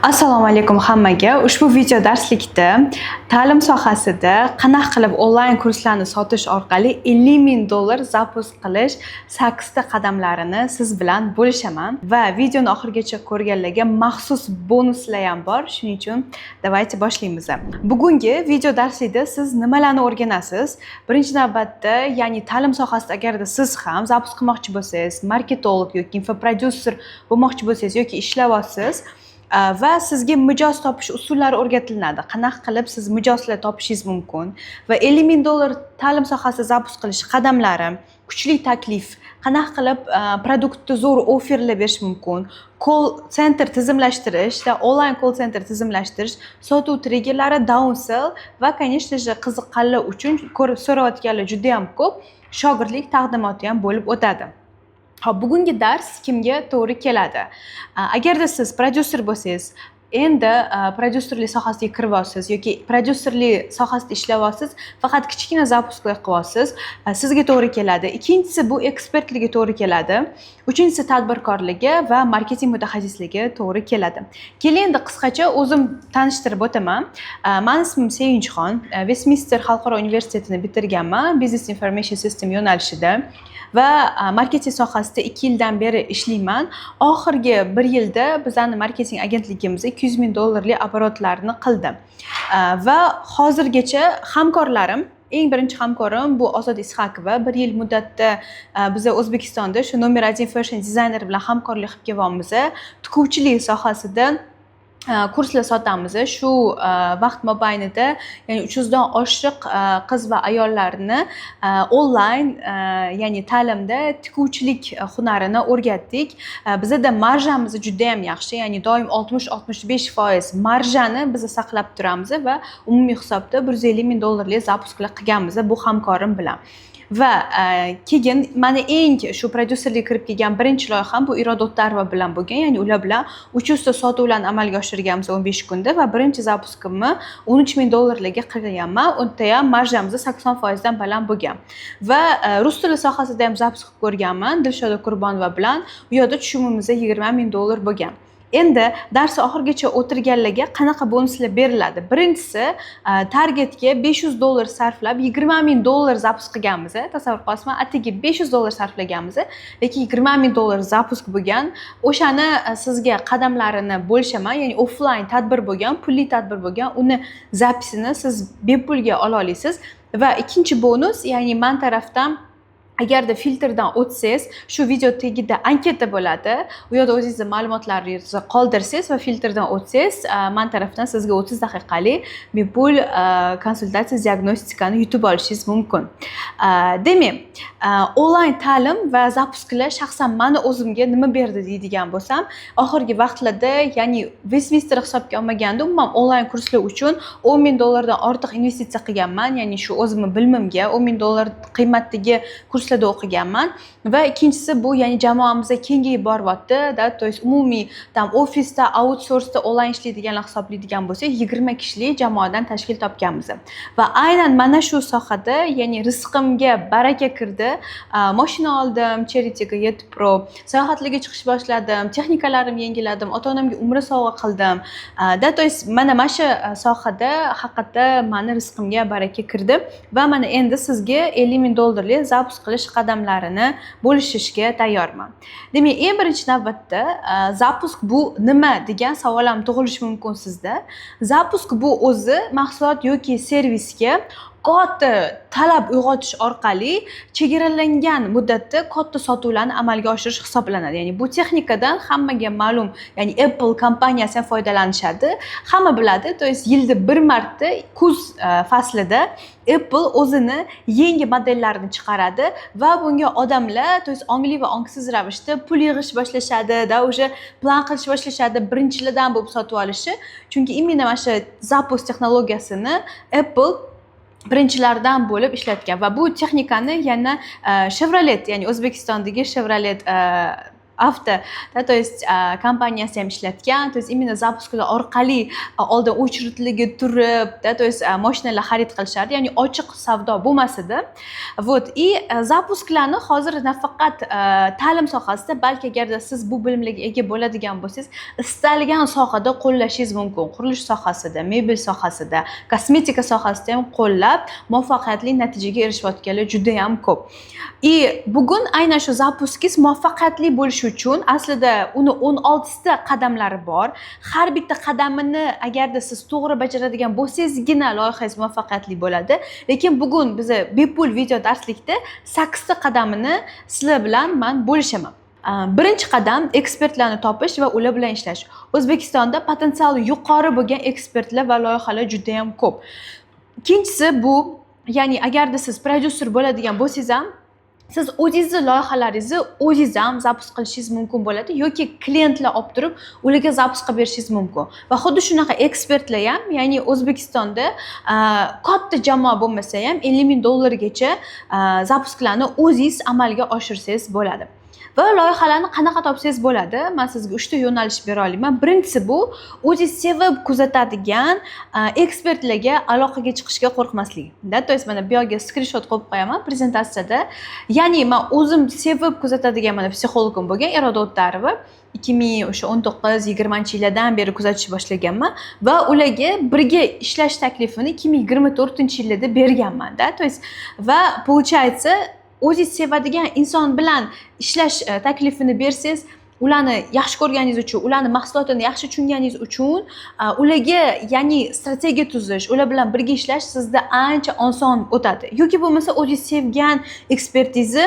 Assalomu alaykum hammaga. Ushbu video darslikda ta'lim sohasida qanaqa qilib onlayn kurslarni sotish orqali $50,000 zapus qilish 8 ta qadamlarini siz bilan bo'lishaman va videoni oxirigacha ko'rganlarga maxsus bonuslar ham bor. Shuning uchun davaychi boshlaymiz. Bugungi video darsida siz nimalarni o'rganasiz? Birinchi navbatda, ya'ni ta'lim sohasida agarda siz ham zapus qilmoqchi bo'lsangiz, marketolog yoki infoprodyuser bo'lmoqchi bo'lsangiz yoki ishlayapsiz va sizga mijoz topish usullari o'rgatiladi. Qanaqa qilib siz mijozlar topishingiz mumkin va $50,000 ta'lim sohasida zapus qilish qadamlari, kuchli taklif, qanaqa qilib produktni zo'r offerlar berish mumkin, call center tizimlashtirish va onlayn call center tizimlashtirish, sotuv triggerlari, downsell va, конечно же, qiziqqanlar uchun ko'rib so'rayotganlar juda ham ko'p, shogirdlik taqdimoti ham bo'lib o'tadi. Hop, bugungi dars kimga to'g'ri keladi? Agarda siz prodyuser bo'lsangiz, endi prodyuserlik sohasiga kiryapsiz yoki prodyuserlik sohasida ishlayapsiz, faqat kichkina zapuslar qilyapsiz, sizga to'g'ri keladi. Ikkinchisi bu ekspertligiga to'g'ri keladi. Uchinchisi tadbirkorligi va marketing mutaxassisligi to'g'ri keladi. Keling endi qisqacha o'zim tanishtirib o'taman. Mening ismim Sevinchxon, Westminster xalqaro universitetini bitirganman, Business Information System yo'nalishida va marketing sohasida 2 yildan beri ishlayman. Oxirgi 1 yilda bizning marketing agentligimiz $200,000 oborotlarni qildi. Va hozirgacha hamkorlarim, eng birinchi hamkorim bu Ozod Ishaqova. 1 yil muddatda biz O'zbekistonda shu nomer 1 fashion dizayner bilan hamkorlik qilib kelganmiz. Tikuvchilik sohasida kurslar sotamiz. Shu vaqt mobaynida, ya'ni 300 dan oshiq qiz va ayollarni onlayn, ya'ni ta'limda tikuvchilik hunarini o'rgatdik. Bizda marjamiz juda ham yaxshi, ya'ni doim 60-65% marjani biz saqlab turamiz va umumiy hisobda $150,000 zapus qilganmiz bu hamkorim bilan. Va keyin mana eng shu prodyuserlikka kirib kelgan birinchi loyiham bu Iroda O'ttarova bilan bo'lgan, ya'ni ular bilan 300 ta sotuvlarni amalga oshirganmiz 15 kunda va birinchi zapuskimni $13,000 ga qilganman. Unda ham marjamiz 80% dan baland bo'lgan. Va rus tili sohasida ham zapus qilib ko'rganman Dilshoda Qurbonova bilan. U yerda tushumimiz $20,000 bo'lgan. Endi dars oxirigacha o'tirganlarga qanaqa bonuslar beriladi? Birinchisi, targetga $500 sarflab $20,000 zapus qilganmiz. Tasavvur qilasizmi? Atigi $500 sarflaganmiz, lekin $20,000 zapus bo'lgan. O'shani sizga qadamlarini bo'lishaman, ya'ni offline tadbir bo'lgan, pulli tadbir bo'lgan, uni zapisini siz bepulga ola olasiz. Va ikkinchi bonus, ya'ni men tarafdan agarda filtrdan o'tsangiz, shu video tagida anketa bo'ladi. U yerda o'zingizni ma'lumotlaringizni qoldirsangiz va filtrdan o'tsangiz, men tarafdan sizga 30 daqiqalik bepul konsultatsiya diagnostikani yutib olishingiz mumkin. Demak, onlayn ta'lim va zapusklar shaxsan meni o'zimga nima berdi deydigan bo'lsam, oxirgi vaqtlarda, ya'ni Westminster hisobga olmaganda, umuman onlayn kurslar uchun $10,000 dan ortiq investitsiya qilganman, ya'ni shu o'zimning bilimimga $10,000 qiymatdagi kurslarda o'qiganman. Va ikkinchisi bu, ya'ni jamoamizga kengayib boryapti, to есть umumiy tam ofisda, outsourceda onlayn ishlaydiganlar hisoblaydigan bo'lsak, 20 kishilik jamoadan tashkil topganmiz. Va aynan mana shu sohada, ya'ni rizqimga baraka kirdi. Mashina oldim, Charity'ga 7 Pro, sayohatlarga chiqish boshladim, texnikalarimni yangiladim, ota-onamga umra sovg'a qildim. To есть mana shu sohada haqiqatda meni rizqimga baraka kirdi va mana endi sizga $50,000 zapus qilish qadamlarini bo'lishishga tayyorman. Demak, eng birinchi navbatda zapusk bu nima degan savol ham tug'ilishi mumkin sizda. Zapusk bu o'zi mahsulot yoki servisga katta talab uyg'otish orqali chegaralangan muddatda katta sotuvlarni amalga oshirish hisoblanadi. Ya'ni bu texnikadan hammaga ma'lum, ya'ni Apple kompaniyasi ham foydalanishadi. Hamma biladi, to есть yilda bir marta kuz faslida Apple o'zini yangi modellarini chiqaradi va bunga odamlar, to есть ongli va ongsiz ravishda pul yig'ish boshlashadi, o'sha plan qilish boshlashadi, birinchilardan bo'lib sotib olishi. Chunki imенно mana shu zapus texnologiyasini Apple birinchilardan bo'lib ishlatgan va bu texnikani yana Chevrolet, ya'ni O'zbekistondagi Chevrolet avto, то есть kompaniyasi ham ishlatgan, то есть именно zapusklar orqali oldin o'chiritiligi turib, то есть mashinalar xarid qilishardi, ya'ni ochiq savdo bo'lmas edi. Вот, и zapusklarni hozir nafaqat ta'lim sohasida, balki agarda siz bu bilimlarga ega bo'ladigan bo'lsangiz, istalgan sohada qo'llashingiz mumkin. Qurilish sohasida, mebel sohasida, kosmetika sohasida ham qo'llab muvaffaqiyatli natijaga erishayotganlar juda ham ko'p. И bugun aynan shu zapuskingiz muvaffaqiyatli bo'lishi uchun aslida uni 16 ta qadamlari bor. Har bitta qadamini agarda siz to'g'ri bajaradigan bo'lsangizgina loyihangiz muvaffaqiyatli bo'ladi. Lekin bugun biz bepul video darslikda 8 ta qadamini sizlar bilan men bo'lishaman. Birinchi qadam ekspertlarni topish va ular bilan ishlash. O'zbekistonda potensiali yuqori bo'lgan ekspertlar va loyihalar juda ham ko'p. Ikkinchisi bu, ya'ni agarda siz prodyuser bo'ladigan bo'lsangiz ham siz o'zingizni loyihalaringizni o'zingiz ham zapus qilishingiz mumkin bo'ladi yoki klientlar olib turib ularga zapus qilib berishingiz mumkin. Va xuddi shunaqa ekspertlar ham, ya'ni O'zbekistonda katta jamoa bo'lmasa ham 50 ming dollargacha zapuslarni o'zingiz amalga oshirsangiz bo'ladi. Va loyihalarni qanaqa topsangiz bo'ladi? Men sizga 3 ta yo'nalish bera olaman. Birinchisi bu o'zingiz sevib kuzatadigan ekspertlarga aloqaga chiqishga qo'rqmaslik. To есть mana bu yerga screenshot qo'yib qo'yaman prezentatsiyada. Ya'ni men o'zim sevib kuzatadigan mana psixologim bo'lgan Iroda O'ttarova 2019-20 yillardan beri kuzatishni boshlaganman va ularga birga ishlash taklifini 2024-yilda berganman-da. To есть va получается o'zingiz sevadigan inson bilan ishlash taklifini bersangiz, ularni yaxshi ko'rganingiz uchun, ularni mahsulotini yaxshi tushunganingiz uchun, ularga ya'ni strategiya tuzish, ular bilan birga ishlash sizda ancha oson o'tadi. Yoki bo'lmasa o'zingiz sevgan ekspertizni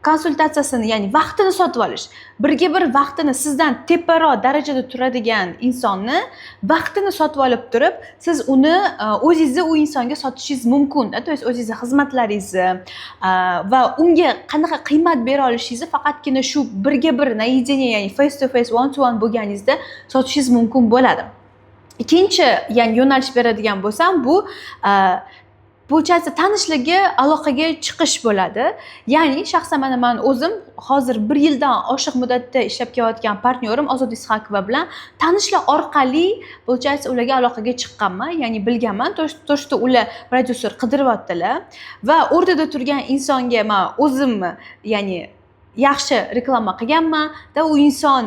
konsultatsiyasini, ya'ni vaqtini sotib olish. Birga bir vaqtini sizdan teparoq darajada turadigan insonni vaqtini sotib olib turib, siz uni o'zingizni u insonga sotishingiz mumkin. To есть o'zingizni xizmatlaringizni va unga qanaqa qiymat bera olishingizni faqatgina shu birga bir naidение, ya'ni face to face, one to one bo'lganingizda sotishingiz mumkin bo'ladi. Ikkinchi, ya'ni yo'nalish beradigan bo'lsam, bu получается tanishligi, aloqaga chiqish bo'ladi. Ya'ni shaxsan men o'zim hozir 1 yildan oshiq muddatda ishlab kelayotgan partnyorim Ozod Isxakova bilan tanishlar orqali получается ularga aloqaga chiqqanman, ya'ni bilganman. To'shda ular prodyuser qidiryaptilar va o'rtada turgan insonga men o'zim ya'ni yaxshi reklama qilganman da u inson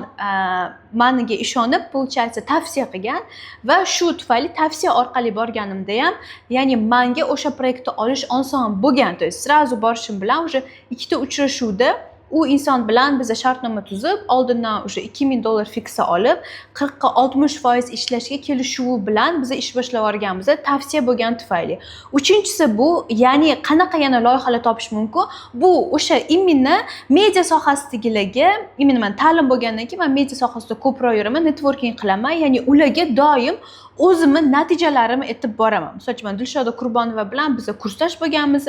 meniga ishonib получается tavsiya qilgan va shu tufayli tavsiya orqali borganimda ham ya'ni menga o'sha proyektni olish oson bo'lgan. То есть сразу borishim bilan o'sha ikkita uchrashuvda u inson bilan biz shartnoma tuzib, oldindan o'sha 2000 dollar fiksa olib, 40 ga 60% ishlashga kelishuvi bilan biz ish boshlab yuborganmiz, tavsiya bo'lgan tufayli. Uchinchisi bu, ya'ni qanaqa yana loyihalar topish mumkin? Bu o'sha imminni media sohasidagilarga, imminni men ta'lim bo'lgandan keyin men media sohasida ko'proq yuraman, networking qilaman, ya'ni ularga doim o'zimni natijalarimni aytib boraman. Masalan, Dilshoda Qurbonova bilan biz kurslash bo'lganmiz.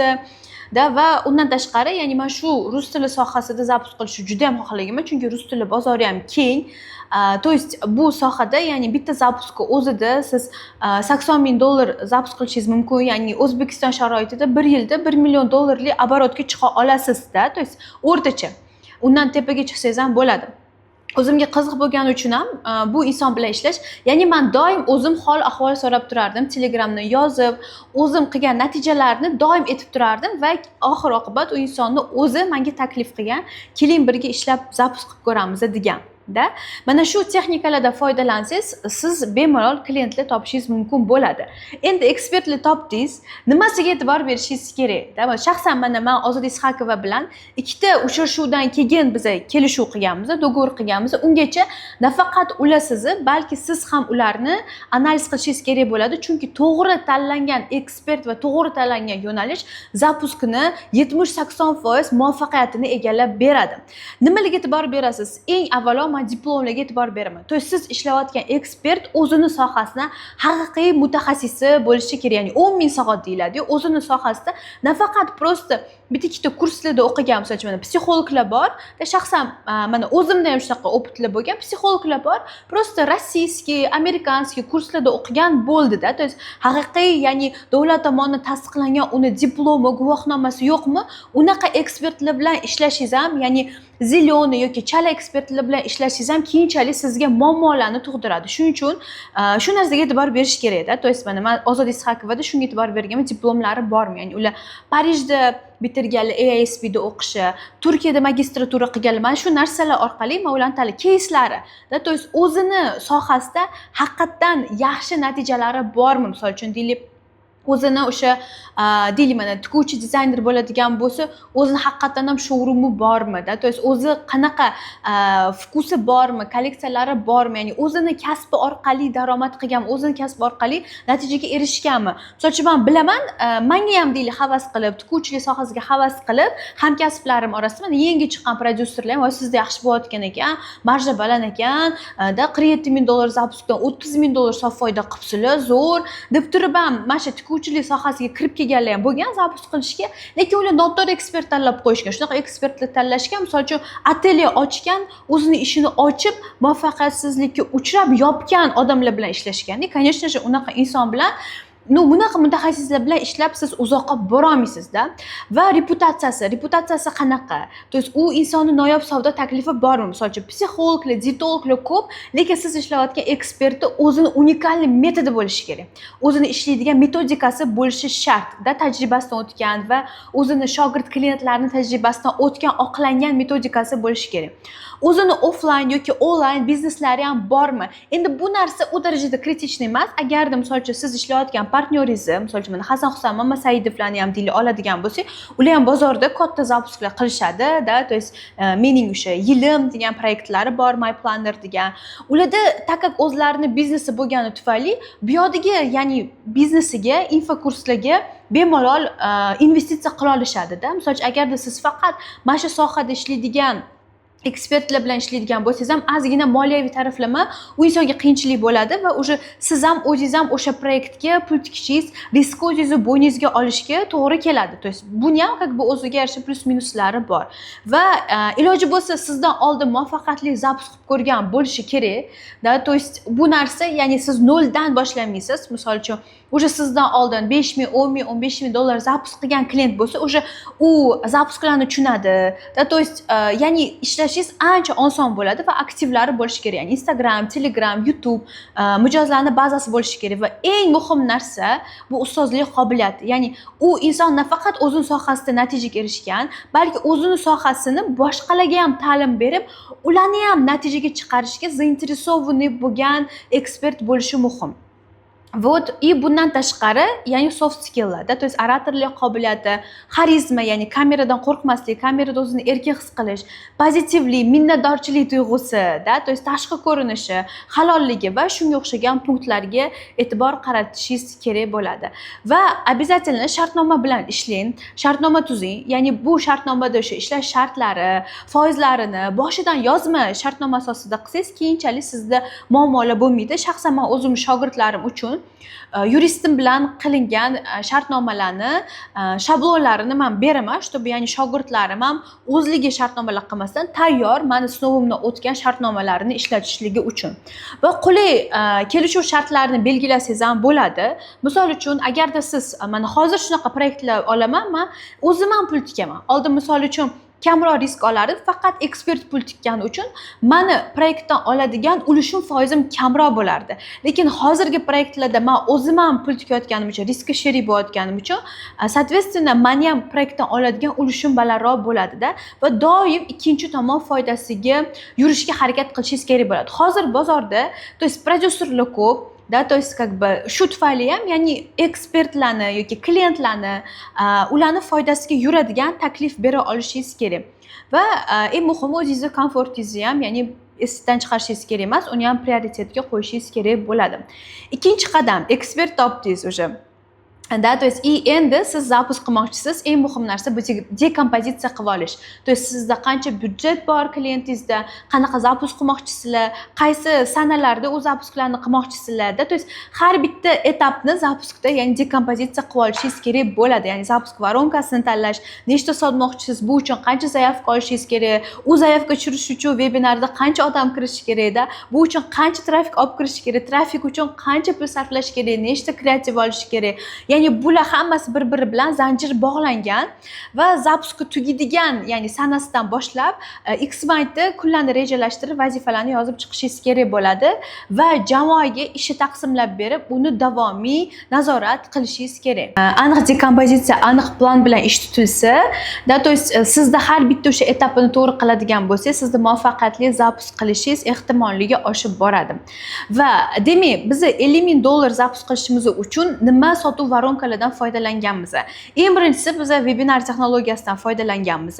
Va undan tashqari, ya'ni men shu rus tili sohasida zapus qilishni juda ham xohlaganman, chunki rus tili bozori ham keng. То есть bu sohada, ya'ni bitta zapuska o'zida siz 80 ming dollar zapus qilishingiz mumkin, ya'ni O'zbekiston sharoitida 1 yilda 1 million dollarlik оборотga chiqa olasizda. То есть o'rtacha. Undan tepaga chiqsangiz ham bo'ladi. O'zimga qiziq bo'lgani uchun ham bu inson bilan ishlash, ya'ni men doim o'zim hol ahvol so'rab turardim, Telegramda yozib, o'zim qilgan natijalarni doim aytib turardim va oxir oqibat u insonni o'zi menga taklif qilgan, keling birga ishlab zapus qilib ko'ramiz degan. Mana shu texnikalardan foydalansangiz, siz bemalol klientlar topishingiz mumkin bo'ladi. Endi ekspertlar topdingiz, nimasiga e'tibor berishingiz kerak? Shaxsan men Ozod Isxakova bilan ikkita uchrashuvdan keyin biz kelishuv qilganmiz, dogovor qilganmiz. Ungacha nafaqat ular sizni, balki siz ham ularni analiz qilishingiz kerak bo'ladi, chunki to'g'ri tanlangan ekspert va to'g'ri tanlangan yo'nalish zapuskini 70-80% muvaffaqiyatini egallab beradi. Nimaga e'tibor berasiz? Eng avvalo men diplomlarga e'tibor beraman. To есть siz ishlayotgan ekspert o'zini sohasida haqiqiy mutaxassisi bo'lishi kerak. Ya'ni 10 ming soat deyiladi. O'zini sohasida nafaqat prosta bitta ikkita kurslarda o'qigan, misol uchun mana psixologlar bor. Shaxsan mana o'zimda ham shunaqa opitlar bo'lgan, psixologlar bor. Просто rossiyskiy, amerikanskiy kurslarda o'qigan bo'ldi-da. То есть haqiqiy, ya'ni davlat tomonidan tasdiqlangan uni diplomi, guvohnomasi yo'qmi? Unaqa ekspertlar bilan ishlashingiz ham, ya'ni ziloni yoki chala ekspertlar bilan ishlashingiz ham keyinchalik sizga muammolarni tug'diradi. Shuning uchun shu narsaga e'tibor berish kerak-da. То есть mana men Ozod Ishakovada shunga e'tibor berganman, diplomlari bormi? Ya'ni ular Parijda bitirganlar, AISPda o'qishi, Turkiyada magistratura qilganlar. Mana shu narsalar orqali men ularning tali кейslari, то есть o'zini sohasida haqiqatan yaxshi natijalari bormi? Misol uchun deylik, o'zini o'sha deylik mana tikuvchi dizayner bo'ladigan bo'lsa, o'zini haqiqatan ham showroomi bormi-da, то есть o'zi qanaqa vkusi bormi, kolleksiyalari bormi, ya'ni o'zini kasbi orqali daromad qilgan, o'zini kasbi orqali natijaga erishganmi? Misol uchun men bilaman, menga ham deylik havas qilib, tikuvchilik sohasiga havas qilib, hamkasblarim orasida mana yangi chiqqan prodyuserlar ham, "Voy, sizda yaxshi bo'layotgan ekan, marja baland ekan, da $47,000 zapuskdan $30,000 sof foyda qilibsizlar, zo'r" deb turib ham mana shu tikuvchilik sohasiga kirib kelganlar ham bo'lgan, zapus qilishga, lekin ular noto'g'ri ekspert tanlab qo'yishgan. Shunaqa ekspertlar tanlashgan, misol uchun atelye ochgan, o'zini ishini ochib, muvaffaqiyatsizlikka uchrab yopgan odamlar bilan ishlashgan. Конечно же, unaqa inson bilan bunaqa mutaxassislar bilan ishlab siz uzoqqa bora olmaysizda. Va reputatsiyasi qanaqa? То есть u insonni noyob savdo taklifi bormi? Misol uchun psixologlar, dietologlar ko'p, lekin siz ishlayotgan ekspertni o'zini unikalniy metodi bo'lishi kerak. O'zini ishlaydigan metodikasi bo'lishi shart. Tajribasidan o'tgan va o'zini shogird klientlarning tajribasidan o'tgan, oqlangan metodikasi bo'lishi kerak. O'zini offline yoki onlayn bizneslari ham bormi? Endi bu narsa u darajada kritichniy emas. Agarda misol uchun siz ishlayotgan partnyoringizni, misol uchun mana Hasan Husan Mamasaidovlarni ham deylik oladigan bo'lsak, ular ham bozorda katta zapusklar qilishadi-da. То есть mening o'sha yilim degan proyektlari bor, My Planner degan. Ularda takak o'zlarini biznesi bo'lgani tufayli bu yerdagi, ya'ni biznesiga, infokurslarga bemalol investitsiya qila olishadi-da. Misol uchun agarda siz faqat mana shu sohada ishlaydigan ekspertlar bilan ishlaydigan bo'lsangiz ham ozgina moliyaviy taraflama u insonga qiyinchilik bo'ladi va o'sha siz ham o'zingiz ham o'sha proyektga pul tikishingiz, risk o'zingizni bo'yningizga olishga to'g'ri keladi. То есть buni ham как бы o'ziga yarasha plus minuslari bor. Va iloji bo'lsa sizdan oldin muvaffaqiyatli zapus qilib ko'rgan bo'lishi kerak. Da, то есть bu narsa, ya'ni siz noldan boshlamaysiz. Misol uchun o'sha sizdan oldin 5,000, 10,000, $15,000 zapus qilgan klient bo'lsa, o'sha u zapusklarni tushunadi. Da, то есть ya'ni ishlashingiz ancha oson bo'ladi va aktivlari bo'lishi kerak. Ya'ni Instagram, Telegram, YouTube mijozlarning bazasi bo'lishi kerak va eng muhim narsa bu ustozlik qobiliyati. Ya'ni u inson nafaqat o'zining sohasida natijaga erishgan, balki o'zining sohasini boshqalarga ham ta'lim berib, ularni ham natijaga chiqarishga zainteresованный bo'lgan ekspert bo'lishi muhim. Вот, и bundan tashqari, ya'ni soft skilllar, то есть oratorlik qobiliyati, xarizma, ya'ni kameradan qo'rqmaslik, kamerada o'zini erkin his qilish, pozitivlik, minnatdorchilik tuyg'usi, то есть tashqi ko'rinishi, halolligi va shunga o'xshagan punktlarga e'tibor qaratishingiz kerak bo'ladi. Va обязательно shartnoma bilan ishlang, shartnoma tuzing. Ya'ni bu shartnomada o'sha ishlash shartlari, foizlarini boshidan yozma, shartnoma asosida qilsangiz, keyinchalik sizda muammolar bo'lmaydi. Shaxsan men o'zim shogirdlarim uchun yuristim bilan qilingan shartnomalarni shablonlarini men beraman, чтобы ya'ni shogirdlarim ham o'zligi shartnomalar qilmasdan tayyor meni sinovimdan o'tgan shartnomalarini ishlatishligi uchun. Va qulay kelishuv shartlarini belgilasangiz ham bo'ladi. Misol uchun, agarda siz mana hozir shunaqa proyektlar olaman, men o'zim ham pul tikaman. Oldin misol uchun kamroq risk olardim, faqat ekspert pul tikkani uchun meni proyektdan oladigan ulushim, foizim kamroq bo'lardi. Lekin hozirgi proyektlarda men o'zim ham pul tikayotganim uchun, riskka sherik bo'layotganim uchun, soответственно, meni ham proyektdan oladigan ulushim balandroq bo'ladi-da va doim ikkinchi tomon foydasiga yurishga harakat qilishingiz kerak bo'ladi. Hozir bozorda, то есть prodyuserlar ko'p, да, то есть как бы shu tufayli ham, ya'ni ekspertlarni yoki klientlarni ularni foydasiga yuradigan taklif bera olishingiz kerak. Va eng muhimi o'zingizni komfortingizni ham, ya'ni esdan chiqarishingiz kerak emas, uni ham prioritetga qo'yishingiz kerak bo'ladi. Ikkinchi qadam, ekspert topdingiz o'sha. То есть endi siz запуск qilmoqchisiz, eng muhim narsa bu dekompozitsiya qilib olish. То есть sizda qancha byudjet bor klientingizda, qanaqa запуск qilmoqchisizlar, qaysi sanalarda u zapusklarni qilmoqchisizlar. То есть har bitta etapni zapuskda, ya'ni dekompozitsiya qilib olishingiz kerak bo'ladi. Ya'ni zapusk voronkasini tanlash, nechta sotmoqchisiz, bu uchun qancha zaявка olishingiz kerak, u zaявка tushirish uchun webinarda qancha odam kirishi kerak-da, bu uchun qancha trafik olib kirish kerak, trafik uchun qancha pul sarflash kerak, nechta kreativ olish kerak. Ya'ni bular hammasi bir-biri bilan zanjir bog'langan va zapuski tugaydigan, ya'ni sanasidan boshlab Xmind kunlarni rejalashtirib, vazifalarni yozib chiqishingiz kerak bo'ladi va jamoaga ishni taqsimlab berib, uni davomiy nazorat qilishingiz kerak. Aniq dekompozitsiya, aniq plan bilan ish tutilsa, то есть sizda har bitta o'sha etapini to'g'ri qiladigan bo'lsangiz, sizda muvaffaqiyatli zapusk qilishingiz ehtimolligi oshib boradi. Va demak, biz $50,000 zapusk qilishimiz uchun nima sotuv voronkalardan foydalanganmiz. Eng birinchisi biz webinar texnologiyasidan foydalanganmiz,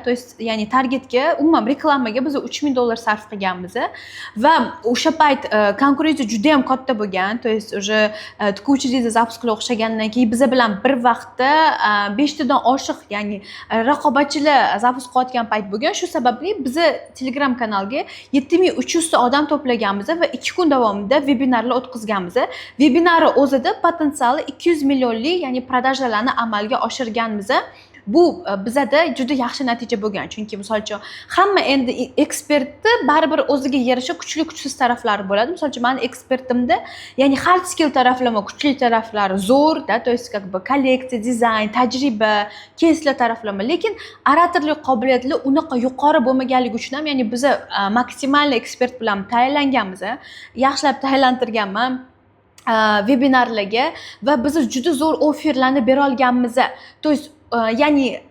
то есть ya'ni targetga, umuman reklamaga biz $3,000 sarf qilganmiz va o'sha payt konkurensiya juda ham katta bo'lgan. То есть уже tikuvchilikda zapusklar o'xshagandan keyin biz bilan bir vaqtda 5 tadan oshiq, ya'ni raqobatchilar zapusk qilayotgan payt bo'lgan. Shu sababli biz Telegram kanalga 7300 ta odam to'plaganmiz va 2 kun davomida webinarlar o'tkazganmiz. Webinarni o'zida potensiali 200 millionlik, ya'ni продажаlarni amalga oshirganmiz. Bu bizada juda yaxshi natija bo'lgan. Chunki misol uchun hamma endi ekspertni baribir o'ziga yarasha kuchli kuchsiz taraflari bo'ladi. Misol uchun meni ekspertimda, ya'ni hard skill taraflama, kuchli taraflari zo'r, то есть как бы kolleksiya, dizayn, tajriba, кейslar taraflama, lekin oratorlik qobiliyatli unaqa yuqori bo'lmaganligi uchun ham, ya'ni biz maksimal ekspert bilan tayyorlanganmiz. Yaxshilab tayyorlantirganman webinarlarga va biz juda zo'r offerlarni bera olganmiz. То есть ya'ni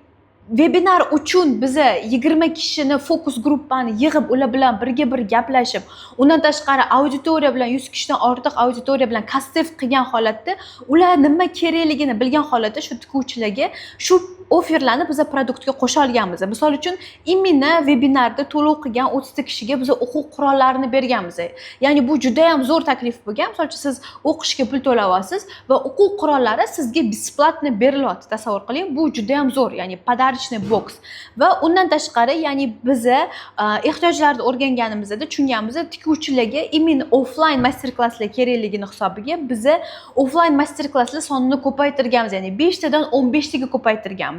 webinar uchun biz 20 kishini fokus gruppani yig'ib, ular bilan birga bir gaplashib, undan tashqari auditoriya bilan 100 kishidan ortiq auditoriya bilan kastef qilgan holatda, ular nima kerakligini bilgan holatda shu tikuvchilarga shu offerlarni biz produktga qo'sha olganmiz. Misol uchun, imенно webinarda to'lov qilgan 30 ta kishiga biz o'quv qurollarini berganmiz. Ya'ni bu juda ham zo'r taklif bo'lgan. Misol uchun siz o'qishga pul to'layapsiz va o'quv qurollari sizga besplatni berilyapti. Tasavvur qiling, bu juda ham zo'r, ya'ni podarочный box. Va undan tashqari, ya'ni biz ehtiyojlarni o'rganganimizda tushunganmiz, tikuvchilarga imенно offline master klasslar kerakligini hisobiga biz offline master klasslar sonini ko'paytirganmiz, ya'ni 5 tadan 15 taga ko'paytirganmiz.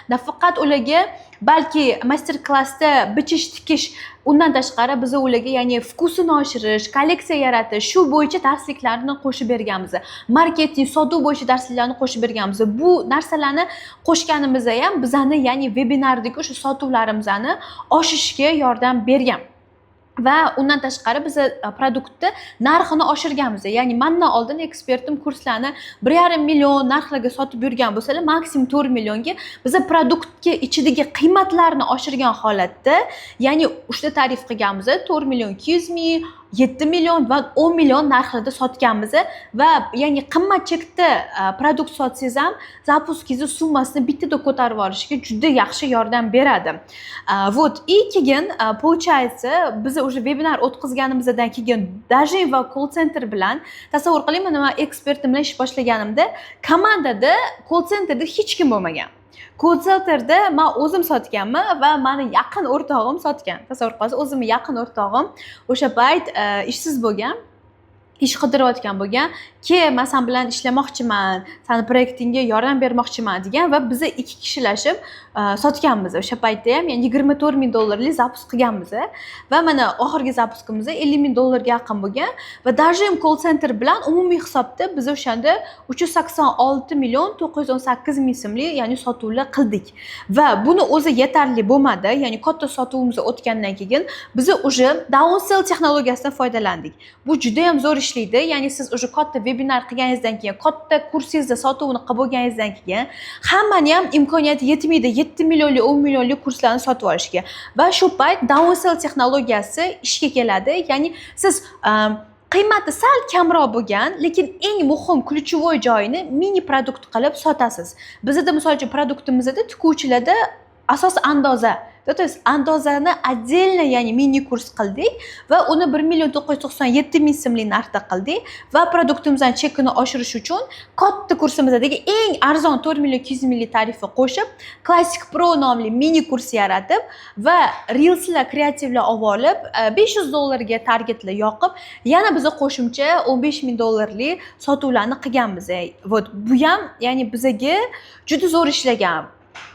Nafaqat ularga balki master klassda bichish, tikish, undan tashqari biz ularga, ya'ni vkusini oshirish, kolleksiya yaratish, shu bo'yicha darsliklarni qo'shib berganmiz. Marketing, sotuv bo'yicha darsliklarni qo'shib berganmiz. Bu narsalarni qo'shganimizda ham bizani, ya'ni webinardagi o'sha sotuvlarimizni oshishga yordam bergan. Va undan tashqari biz produktni narxini oshirganmiz. Ya'ni mendan oldin ekspertim kurslarni 1,5 million narxlarga sotib yurgan bo'lsalar, maksimum 4 millionga biz produktga ichidagi qiymatlarni oshirgan holatda, ya'ni uchta tarif qilganmiz. 4 million 200 ming, 7 million va 10 million narxlarda sotganmiz va ya'ni qimmat chekda produkt sotsangiz ham zapuskingiz summasini bittada ko'tarib olishga juda yaxshi yordam beradi. Вот, и keyin получается biz уже webinar o'tkazganimizdan keyin Dajin va call center bilan, tasavvur qiling, men ekspertim bilan ish boshlaganimda komandada call centerda hech kim bo'lmagan. Call centerda men o'zim sotganman va meni yaqin o'rtog'im sotgan. Tasavvur qilasiz, o'zimning yaqin o'rtog'im o'sha payt ishsiz bo'lgan, ish qidirayotgan bo'lgan, men sen bilan ishlamoqchiman, seni proyektingga yordam bermoqchiman degan va biz 2 kishilashib sotganmiz. O'sha paytda ham, ya'ni $24,000lik zapusk qilganmiz va mana oxirgi zapuskimiz $50,000 ga yaqin bo'lgan va Dajin call center bilan umumiy hisobda biz o'shanda 386,918,000 so'mlik, ya'ni sotuvlar qildik. Va buni o'zi yetarli bo'lmadi, ya'ni katta sotuvimiz o'tgandan keyin biz уже downsell texnologiyasidan foydalandik. Bu juda ham zo'r ishlaydi. Ya'ni siz уже katta webinar qilganingizdan keyin, katta kursingizda sotuvni qilib bo'lganingizdan keyin hammani ham imkoniyati yetmaydi 7 millionlik, 10 millionlik kurslarni sotib olishga. Va shu payt downsell texnologiyasi ishga keladi. Ya'ni siz qiymati sal kamroq bo'lgan, lekin eng muhim ключевой joyini mini produkt qilib sotasiz. Bizda misol uchun produktimizda tikuvchilarda asos andoza То есть andozani отдельно, ya'ni mini kurs qildik va uni 1,997,000 so'mlik narxda qildik va produktimizning chekini oshirish uchun katta kursimizdagi eng arzon 4,200,000 minglik tarifni qo'shib Classic Pro nomli mini kurs yaratib va Reelslar, kreativlar olib olib $500 targetlar yoqib yana biza qo'shimcha $15,000 sotuvlarni qilganmiz. Вот bu ham ya'ni bizaga juda zo'r ishlagan.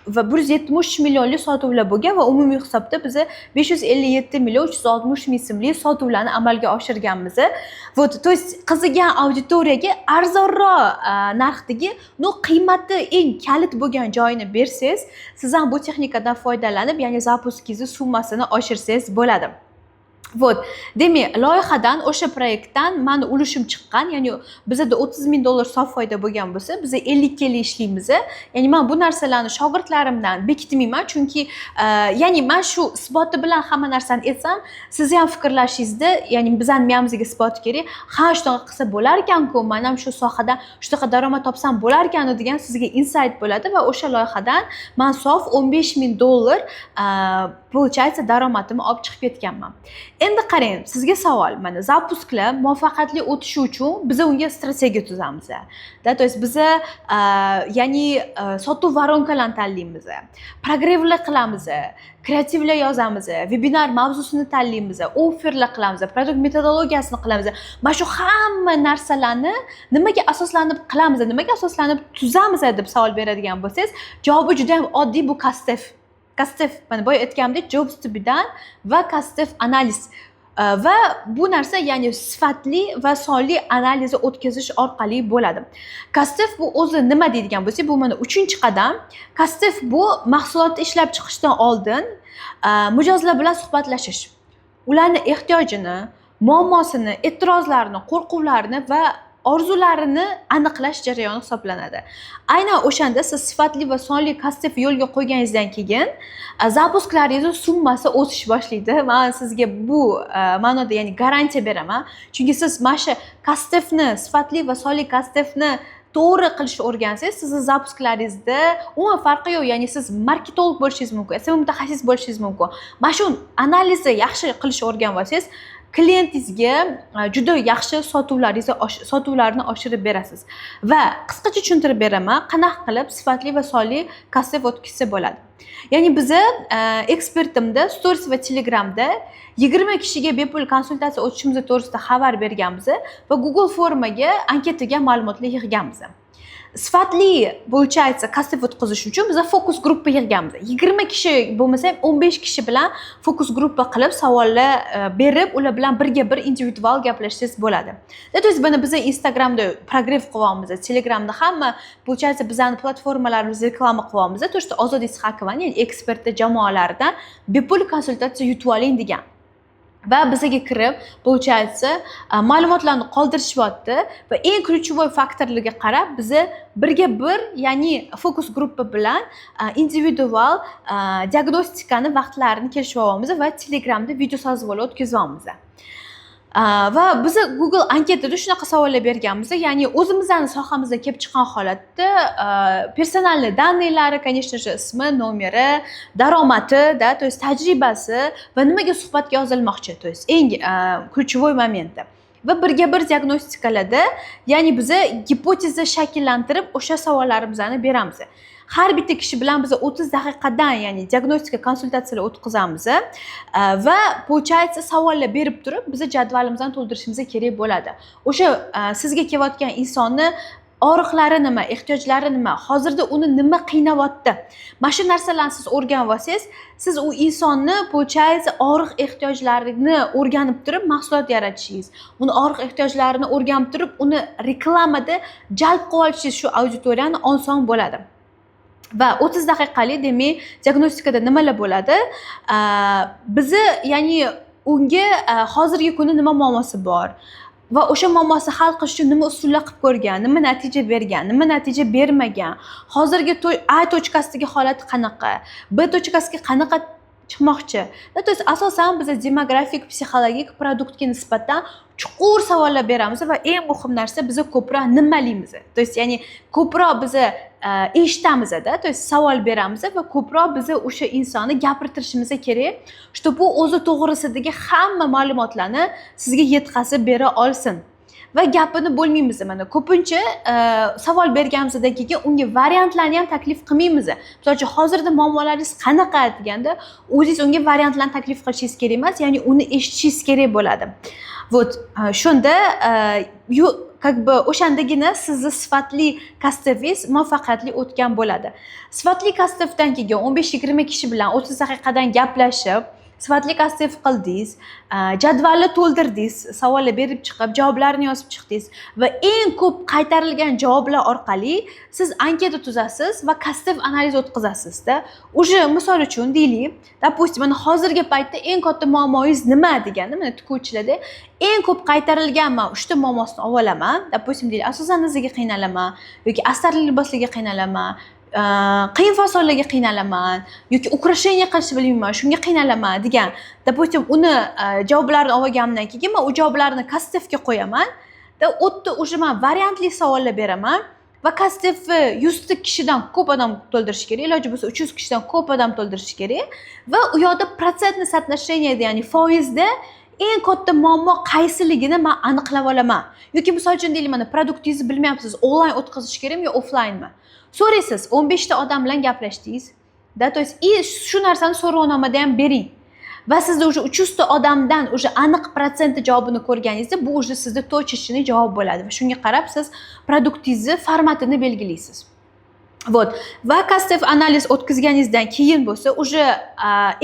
Va 170 millionlik sotuvlar bo'lgan va umumiy hisobda biz 557,360,000 so'mlik sotuvlarni amalga oshirganmiz. Вот, то есть qizigan auditoriyaga arzonroq narxdagi, qiymati eng kalit bo'lgan joyini bersangiz, siz ham bu texnikadan foydalanib, ya'ni zapuskingizni summasini oshirsangiz bo'ladi. Вот, demak, loyihadan, o'sha proyektdan meni ulushim chiqqan, ya'ni bizda $30,000 sof foyda bo'lgan bo'lsa, biz 50 yil ishlaymiz. Ya'ni men bu narsalarni shogirdlarimdan bekitmayman, chunki ya'ni men shu isboti bilan hamma narsani aytsam, siz ham fikrlashingizda, ya'ni bizning miyamizga isbot kerak. Ha, shunaqa qilsa bo'lar ekan-ku, men ham shu sohadan shunaqa daromad topsam bo'lar ekan degan sizga insight bo'ladi va o'sha loyihadan men sof $15,000 получается daromadimni olib chiqib ketganman. Endi qarang, sizga savol. Mana zapusklar muvaffaqiyatli o'tishi uchun biz unga strategiya tuzamiz. То есть biz ya'ni sotuv voronkalarni tanlaymiz. Progrevlar qilamiz, kreativlar yozamiz, webinar mavzusini tanlaymiz, offerlar qilamiz, produkt metodologiyasini qilamiz. Mana shu hamma narsalarni nimaga asoslanib qilamiz, nimaga asoslanib tuzamiz deb savol beradigan bo'lsangiz, javobi juda ham oddiy, bu Kastef. Kastef, mana boya aytganimdek, jobs to be done va Kastef analiz. Va bu narsa ya'ni sifatli va sonli analizni o'tkazish orqali bo'ladi. Kastef bu o'zi nima deydigan bo'lsak, bu mana 3-qadam. Kastef bu mahsulotni ishlab chiqishdan oldin mijozlar bilan suhbatlashish. Ularni ehtiyojini, muammosini, e'tirozlarini, qo'rquvlarini va orzularini aniqlash jarayoni hisoblanadi. Aynan o'shanda siz sifatli va sonli Kastef yo'lga qo'yganingizdan keyin zapusklaringiz summasi o'sish boshlaydi. Men sizga bu ma'noda ya'ni garantiya beraman. Chunki siz mana shu Kastefni, sifatli va sonli Kastefni to'g'ri qilishni o'rgansangiz, sizning zapusklaringizda umuman farqi yo'q. Ya'ni siz marketolog bo'lishingiz mumkin, siz mutaxassis bo'lishingiz mumkin. Mana shu analizni yaxshi qilishni o'rganib olsangiz, klientingizga juda yaxshi sotuvlarni oshirib berasiz. Va qisqacha tushuntirib beraman, qanaqa qilib sifatli va sonli Kastef o'tkazsa bo'ladi. Ya'ni biz ekspertimda Stories va Telegramda 20 kishiga bepul konsultatsiya o'tishimiz to'g'risida xabar berganmiz va Google formaga anketaga ma'lumotlar yig'ganmiz. Sifatli bo'lchaysa Kastef o'tkazish uchun biz fokus gruppa yig'ganmiz. 20 kishi bo'lmasa 15 kishi bilan fokus gruppa qilib savollar berib, ular bilan birga bir individual gaplashsangiz bo'ladi. То есть buni biz Instagramda progress qilyapmiz, Telegramda hamma bo'lchaysa bizning platformalarimizni reklama qilyapmiz. То что Ozod Ishakovani ekspertlar jamoalaridan bepul konsultatsiya yutib oling degan. Va bizga kirib, получается, ma'lumotlarni qoldirishyapti va eng ключевой faktorlarga qarab biz birga bir, ya'ni fokus gruppa bilan individual diagnostikani vaqtlarini kelishyapmiz va Telegramda video sozvolar o'tkazyapmiz. Va biz Google anketada shunaqa savollar berganmiz, ya'ni o'zimizning sohamizda kelib chiqqan holatda personalniy данныйлari, конечно же, ismi, nomeri, daromadi, то есть tajribasi va nimaga suhbatga yozilmoqchi, то есть eng ключевой momenti. Va birga bir diagnostikalarda, ya'ni biz gipoteza shakllantirib o'sha savollarimizni beramiz. Har bitta kishi bilan biz 30 daqiqadan, ya'ni diagnostika konsultatsiyalar o'tkazamiz va получается savollar berib turib, biz jadvalimizni to'ldirishimiz kerak bo'ladi. O'sha sizga kelayotgan insonni og'riqlari nima, ehtiyojlari nima, hozirda uni nima qiynayapti. Mana shu narsalarni siz o'rganib olsangiz, siz u insonni получается og'riq ehtiyojlarini o'rganib turib mahsulot yaratishingiz, uni og'riq ehtiyojlarini o'rganib turib, uni reklamada jalb qilib olishingiz shu auditoriyani oson bo'ladi. Va 30 daqiqalik demak diagnostikada nimalar bo'ladi? Bizi ya'ni unga hozirgi kunda nima muammosi bor va o'sha muammosi hal qilish uchun nima usullar qilib ko'rgan, nima natija bergan, nima natija bermagan, hozirgi A tochkasidagi holati qanaqa, B tochkasiga qanaqa chiqmoqchi. То есть asosan biz demografik, psixologik produktga nisbatan chuqur savollar beramiz va eng muhim narsa biz ko'proq nimalaymiz. То есть ya'ni ko'proq biz eshitamiz-da, to есть savol beramiz va ko'proq biza o'sha insonni gapirtirishimiz kerak, чтобы u o'zi to'g'risidagi hamma ma'lumotlarni sizga yetkazib bera olsin. Va gapini bo'lmaymiz. Mana ko'pincha savol berganimizdan keyin unga variantlarni ham taklif qilmaymiz. Misol uchun hozirda muammolaringiz qanaqa deganda, o'zingiz unga variantlarni taklif qilishingiz kerak emas, ya'ni uni eshitishingiz kerak bo'ladi. Вот shunda как бы o'shandagina sizni sifatli kastingiz muvaffaqiyatli o'tgan bo'ladi. Sifatli kastingdan keyin 15-20 kishi bilan 30 daqiqadan gaplashib, sifatli kasting qildingiz, jadvalni to'ldirdingiz, savollar berib chiqib, javoblarni yozib chiqdingiz va eng ko'p qaytarilgan javoblar orqali siz anketa tuzasiz va kasting analiz o'tkazasizda. O'sha misol uchun deylik, допустим, mana hozirgi paytda eng katta muammongiz nima deganda, mana tikuvchilarda eng ko'p qaytarilgan men 3 ta muammosini olaman. Допустим, deylik, asosan nizaga qiynalaman yoki astarli liboslarga qiynalaman. Qiyin fasollarga qiynalaman yoki ukrasheniya qilishni bilmayman, shunga qiynalaman degan. Допустим, uni javoblarini olganimdan keyin men u javoblarni kastingga qo'yaman. Da o'tda o'sha men variantli savollar beraman va kastingni 100 ta kishidan ko'p odam to'ldirish kerak, iloji bo'lsa 300 kishidan ko'p odam to'ldirish kerak va u yoqda protsentni соотношенияda, ya'ni foizda eng katta muammo qaysiligini men aniqlab olaman. Yoki misol uchun deylik, mana produktingizni bilmayapsiz, onlayn o'tkazish kerakmi yo offlaynmi? So'raysiz, 15 ta odam bilan gaplashdingiz. To есть shu narsani so'rovnomada ham bering. Va sizda o'sha 300 ta odamdan o'sha aniq protsenti javobini ko'rganingizda, bu o'sha sizda точечный javob bo'ladi va shunga qarab siz produktingizni formatini belgilaysiz. Вот. Va kasting analiz o'tkazganingizdan keyin bo'lsa, o'sha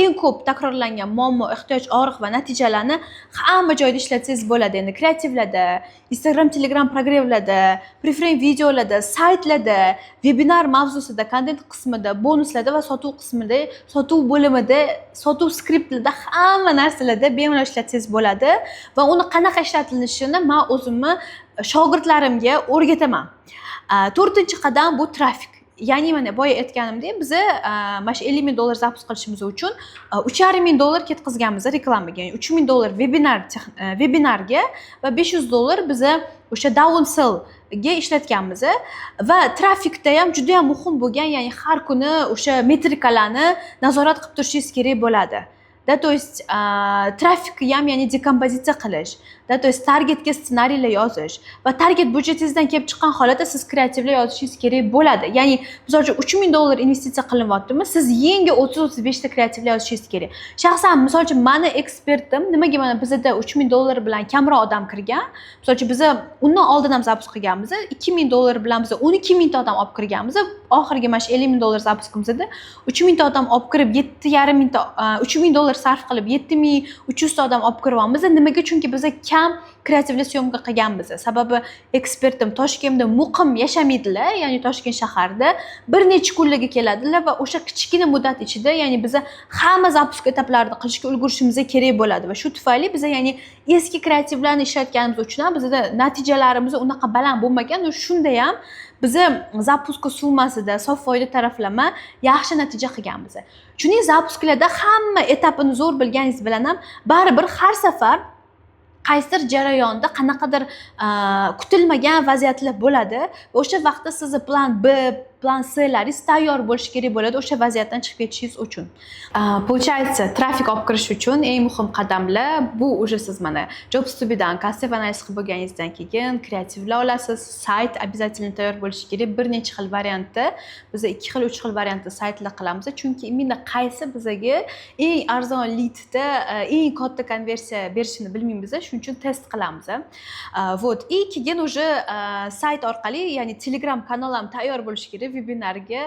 eng ko'p takrorlangan muammo, ehtiyoj, og'riq va natijalarni hamma joyda ishlatsangiz bo'ladi. Endi kreativlarda, Instagram, Telegram programmalarda, preference videolarda, saytlarda, webinar mavzusida, content qismida, bonuslarda va sotuv qismida, sotuv bo'limida, sotuv skriptlarida hamma narsalarda bemalol ishlatsangiz bo'ladi va uni qanaqa ishlatilishini men o'zimni shogirdlarimga o'rgataman. 4-qadam bu trafik. Ya'ni mana boya aytganimdek, biz mana shu $50,000 zapus qilishimiz uchun $3,500 ketkazganmiz reklamaga. Ya'ni $3,000 webinarga va $500 biz o'sha downsell ga ishlatganmiz va trafikda ham juda ham muhim bo'lgan, ya'ni har kuni o'sha metrikalarni nazorat qilib turishingiz kerak bo'ladi. То есть trafikni ham, ya'ni dekompozitsiya qilish, то есть targetga ssenariylar yozish va target budjetingizdan kelib chiqqan holatda siz kreativlar yozishingiz kerak bo'ladi. Ya'ni misol uchun $3,000 investitsiya qilinyaptimi, siz yangi 30-35 ta kreativlar yozishingiz kerak. Shaxsan misol uchun meni ekspertim, nimaga mana bizda $3,000 bilan kamroq odam kirgan? Misol uchun biz undan oldin ham zapus qilganmiz, $2,000 bilan biz 12,000 ta odam olib kirganmiz. Oxirgi mana shu $50,000 zapus qilganimizda 3,000 ta odam olib kirib, $7,500 ta $3,000 sarf qilib 7,300 ta odam olib kiryapmiz. Nimaga? Chunki biz kam kreativli syomka qilganmiz. Sababi ekspertim Toshkentda muqim yashamaydilar, ya'ni Toshkent shaharida bir necha kunlarga keladilar va o'sha kichkina muddat ichida, ya'ni biz hamma zapus etaplarini qilishga ulgurishimiz kerak bo'ladi va shu tufayli biz, ya'ni eski kreativlarni ishlatganimiz uchun ham bizda natijalarimiz unaqa baland bo'lmagan. Shunda ham biz zapuska summasida sof foyda taraflama yaxshi natija qilganmiz. Chunki zapusklarda hamma etapini zo'r bilganingiz bilan ham baribir har safar qaysidir jarayonda qanaqadir kutilmagan vaziyatlar bo'ladi va o'sha vaqtda sizni plan B, plan C'laringiz tayyor bo'lishi kerak bo'ladi o'sha vaziyatdan chiqib ketishingiz uchun. Получается, trafik olib kirish uchun eng muhim qadamlar bu o'sha siz mana JobsToBe'dan kasting analiz qilib bo'lganingizdan keyin kreativlar olasiz, sayt обязательно tayyor bo'lishi kerak. Bir necha xil variantda, biz 2 xil, 3 xil variantda saytlar qilamiz, chunki imенно qaysi bizga eng arzon leadda eng katta konversiya berishini bilmaymiz, shuning uchun test qilamiz. Вот, и keyin o'sha sayt orqali, ya'ni Telegram kanal ham tayyor bo'lishi kerak. Webinarga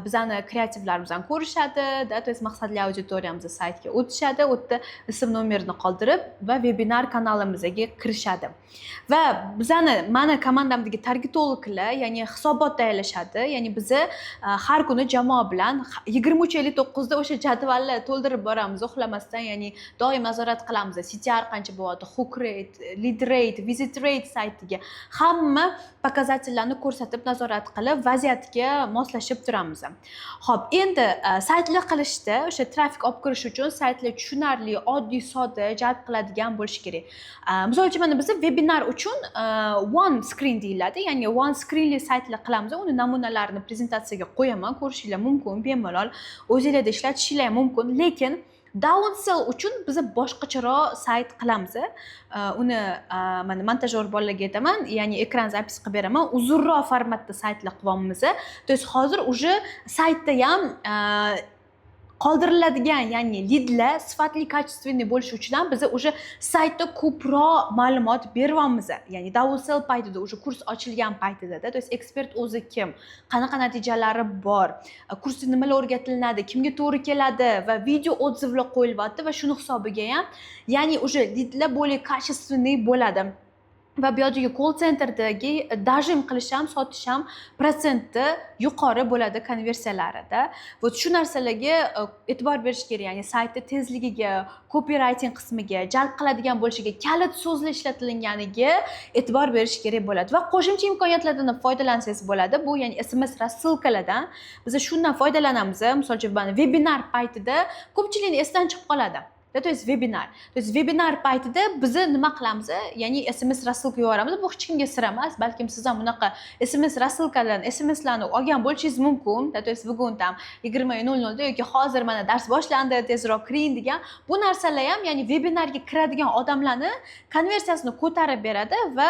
bizani kreativlarimizdan ko'rishadi, то есть maqsadli auditoriyamiz saytga o'tishadi, u yerda ism nomerini qoldirib va webinar kanalimizga kirishadi. Va bizani mana komandamdagi targetologlar, ya'ni hisobot tayyorlashadi. Ya'ni biz har kuni jamoa bilan 23:59 da o'sha jadvalni to'ldirib boramiz uxlamasdan, ya'ni doim nazorat qilamiz. CTR qancha bo'lyapti, hook rate, lead rate, visit rate saytiga hamma показательlarni ko'rsatib nazorat qilib, vaziyatga saytga moslashib turamiz. Xo'p, endi saytli qilishda o'sha trafik olib kirish uchun saytlar tushunarli, oddiy, sodda, jalb qiladigan bo'lishi kerak. Misol uchun mana biz webinar uchun one screen deyiladi, ya'ni one screenli saytlar qilamiz. Uni namunalarini prezentatsiyaga qo'yaman, ko'rishinglar mumkin, bemalol o'zingizlarda ishlatishinglar mumkin, lekin downsell uchun biz boshqacharoq sayt qilamiz. Uni mana montajyor bolalarga aytaman, ya'ni ekran zapis qilib beraman, uzunroq formatda saytlar qilyapmiz. То есть hozir уже saytda ham qoldiriladigan, ya'ni lidlar sifatli, качественный bo'lishi uchun ham biz уже saytda ko'proq ma'lumot beryapmiz. Ya'ni downsell paytida, уже kurs ochilgan paytida, то есть ekspert o'zi kim, qanaqa natijalari bor, kursda nimalar o'rgatilinadi, kimga to'g'ri keladi va video odzivlar qo'yilyapti va shuni hisobiga ham, ya'ni уже lidlar более качественный bo'ladi. Va bu yerdagi call centerdagi dajim qilish ham, sotish ham protsenti yuqori bo'ladi konversiyalarida. Va shu narsalarga e'tibor berish kerak, ya'ni saytda tezligiga, copywriting qismiga, jalb qiladigan bo'lishiga, kalit so'zlar ishlatilganiga e'tibor berish kerak bo'ladi. Va qo'shimcha imkoniyatlardan foydalansangiz bo'ladi. Bu ya'ni SMS rasilkalardan biz shundan foydalanamiz. Misol uchun, webinar paytida ko'pchilikning esdan chiqib qoladi. То есть webinar. То есть webinar paytida biz nima qilamiz? Ya'ni SMS rasilka yuboramiz. Bu hech kimga sir emas, balkim siz ham bunaqa SMS rasilkadan SMSlarni olgan bo'lishingiz mumkin. То есть bugun ham 20:00 da yoki hozir mana dars boshlandi, tezroq kiring degan. Bu narsalar ham, ya'ni webinarga kiradigan odamlarni konversiyasini ko'tarib beradi va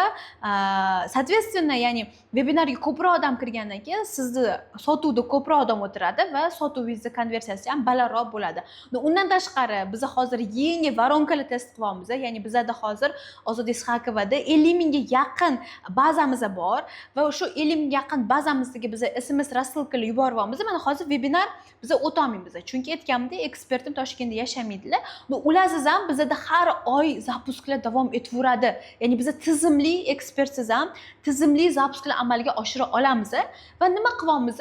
soответственно, ya'ni webinarga ko'proq odam kirgandan keyin sizni sotuvda ko'proq odam o'tiradi va sotuvingizni konversiyasi ham balandroq bo'ladi. Undan tashqari biz hozir yangi voronkalar test qilyapmiz. Ya'ni bizda hozir Ozod Ishakovada 50 mingga yaqin bazamiz bor va o'sha 50 mingga yaqin bazamizga biz SMS rasilkalar yuboryapmiz. Mana hozir webinar biz o'tolmaymiz. Chunki aytganimdek, ekspertim Toshkentda yashamaydilar. Ularsiz ham bizda har oy zapusklar davom etaveradi. Ya'ni biz tizimli ekspertsiz ham tizimli zapusklar amalga oshira olamiz. Va nima qilyapmiz?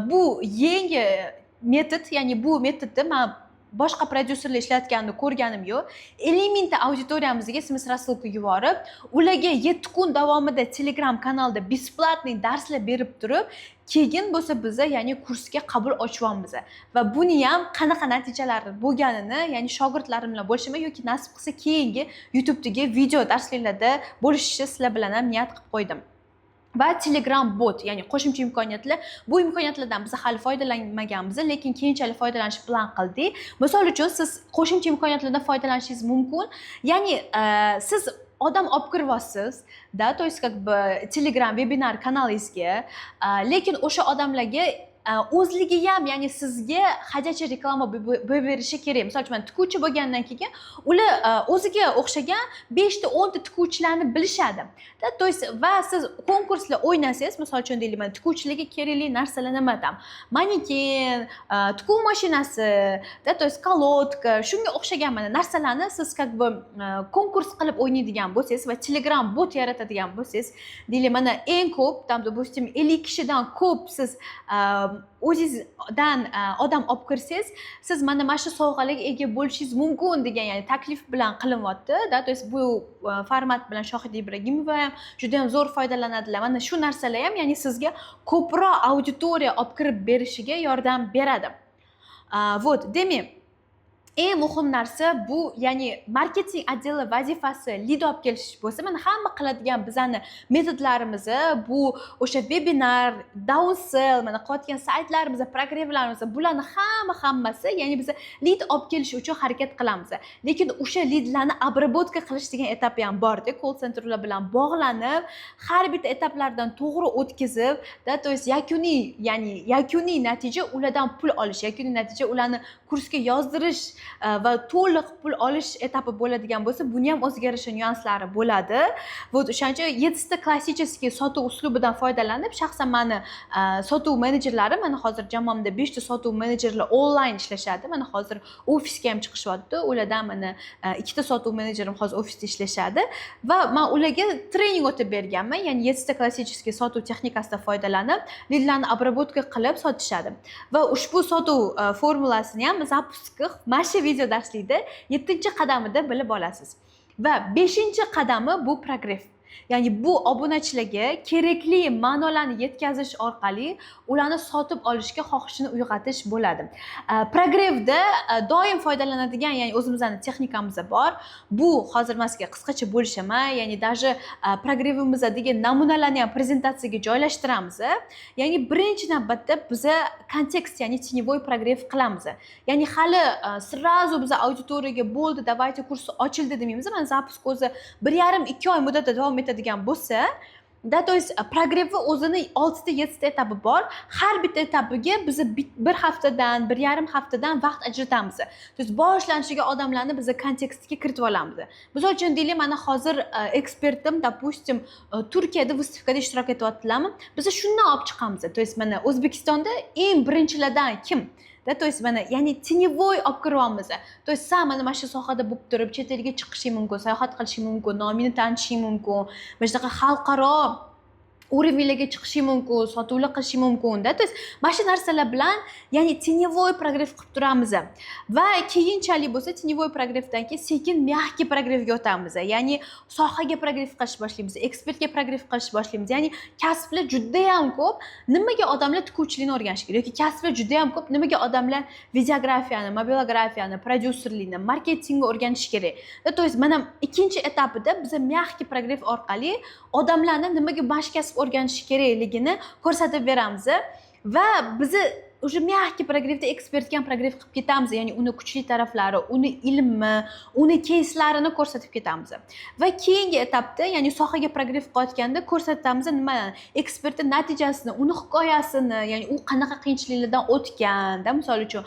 Bu yangi metod, ya'ni bu metodda men boshqa prodyuserlar ishlatganini ko'rganim yo'q. 50 mingta auditoriyamizga SMS rasilka yuborib, ularga 7 kun davomida Telegram kanalda besplatniy darslar berib turib, keyin bo'lsa biz ya'ni kursga qabul ochyapmiz. Va buni ham qanaqa natijalari bo'lganini, ya'ni shogirdlarim bilan bo'lishaman yoki nasib qilsa keyingi YouTube'dagi video darsliklarda bo'lishishni sizlar bilan ham niyat qilib qo'ydim. Va Telegram bot, ya'ni qo'shimcha imkoniyatlar. Bu imkoniyatlardan biz hali foydalanmaganmiz, lekin keyinchalik foydalanishni plan qildik. Misol uchun siz qo'shimcha imkoniyatlardan foydalanishingiz mumkin. Ya'ni siz odam olib kiryapsiz, то есть как бы Telegram webinar kanalingizga, lekin o'sha odamlarga o'zligi ham, ya'ni sizga hajacha reklama berishi kerak. Misol uchun, tikuvchi bo'lgandan keyin ular o'ziga o'xshagan 5 ta 10 ta tikuvchilarni bilishadi. То есть va siz konkurslar o'ynasangiz, misol uchun deylik, mana tikuvchilarga kerakli narsalar nima tam? Maniken, tikuv mashinasi, то есть kolodka, shunga o'xshagan mana narsalarni siz как бы konkurs qilib o'ynaydigan bo'lsangiz va Telegram bot yaratadigan bo'lsangiz, deylik, mana eng ko'p, tam допустим 50 kishidan ko'p siz o'zingizdan odam olib kirsangiz, siz mana shu sovg'alarga ega bo'lishingiz mumkin degan, ya'ni taklif bilan qilinyapti. То есть bu format bilan Shohida Ibragimova ham juda ham zo'r foydalanadilar. Mana shu narsalar ham, ya'ni sizga ko'proq auditoriya olib kirib berishiga yordam beradi. Вот, demak, eng muhim narsa bu, ya'ni marketing otdeli vazifasi lead olib kelish bo'lsa, mana hamma qiladigan bizani metodlarimiz bu o'sha webinar, downsell, mana qilayotgan saytlarimiz, programmalarimiz, bularni hammasi, ya'ni biz lead olib kelish uchun harakat qilamiz. Lekin o'sha leadlarni обработка qilish degan etapi ham bor-da, call centerlar bilan bog'lanib, har bitta etaplardan to'g'ri o'tkazib, то есть yakuniy natija ulardan pul olish, yakuniy natija ularni kursga yozdirish va to'liq pul olish etapi bo'ladigan bo'lsa, buni ham o'ziga yarasha nyuanslari bo'ladi. Вот o'shancha 7 ta klassический sotuv uslubidan foydalanib, shaxsan meni sotuv menejerlari, mana hozir jamoamda 5 ta sotuv menejerlar onlayn ishlashadi. Mana hozir ofisga ham chiqishyapti. Ulardan mana 2 ta sotuv menejerim hozir ofisda ishlashadi va men ularga trening o'tib berganman. Ya'ni 7 ta klassический sotuv texnikasidan foydalanib, leadlarni обработка qilib sotishadi. Va ushbu sotuv formulasini ham zapuskih mana shu video darslikda 7-qadamida bilib olasiz. Va 5-qadami bu progress. Ya'ni bu obunachilarga kerakli ma'nolarni yetkazish orqali ularni sotib olishga xohishini uyg'otish bo'ladi. Progrevda doim foydalanadigan, ya'ni o'zimizning texnikamiz bor. Bu hozir men sizga qisqacha bo'lishaman, ya'ni даже progrevimizdagi namunalarni ham prezentatsiyaga joylashtiramiz. Ya'ni birinchi navbatda biz kontekst, ya'ni tеневой progrev qilamiz. Ya'ni hali сразу biz auditoriyaga bo'ldi, давайте kurs ochildi demaymiz. Mana zapusk o'zi 1,5-2 oy muddatda davom etadigan bo'lsa, to есть progrevni o'zini 6 ta 7 ta etapi bor. Har bitta etapiga biz bir haftadan, 1,5 haftadan vaqt ajratamiz. To есть boshlanishiga odamlarni biz kontekstga kiritib olamiz. Misol uchun deylik, mana hozir ekspertim, допустим, Turkiyada выставкада ishtirok etyaptilarmi? Biz shundan olib chiqamiz. To есть mana O'zbekistonda eng birinchilardan kim? То есть mana ya'ni tеневой olib kiryapmiz. То есть sen mana shu sohada bo'lib turib chet elga chiqishing mumkin, sayohat qilishing mumkin, nomingni tanitishing mumkin, mana shunaqa xalqaro уровеньlarga chiqishing mumkin, sotuvlar qilishing mumkin-da. То есть mana shu narsalar bilan ya'ni tеневой progrev qilib turamiz. Va keyinchalik bo'lsa tеневой progrevdan keyin sekin mягкий progrevga o'tamiz. Ya'ni sohaga progrev qilish boshlaymiz, ekspertga progrev qilish boshlaymiz. Ya'ni kasblar juda ham ko'p. Nimaga odamlar tikuvchilikni o'rganish kerak yoki kasblar juda ham ko'p. Nimaga odamlar videografiyani, mobilografiyani, prodyuserlikni, marketingni o'rganish kerak. То есть mana ikkinchi etapida biz mягкий progrev orqali odamlarni nimaga boshqa kasb o'rganish kerakligini ko'rsatib beramiz va bizni уже mягкий progrevda ekspertga ham progrev qilib ketamiz, ya'ni uni kuchli taraflari, uni ilmi, uni кейslarini ko'rsatib ketamiz. Va keyingi etapda, ya'ni sohaga progrev qilayotganda ko'rsatamiz nimani? Ekspertning natijasini, uni hikoyasini, ya'ni u qanaqa qiyinchiliklardan o'tgan-da, misol uchun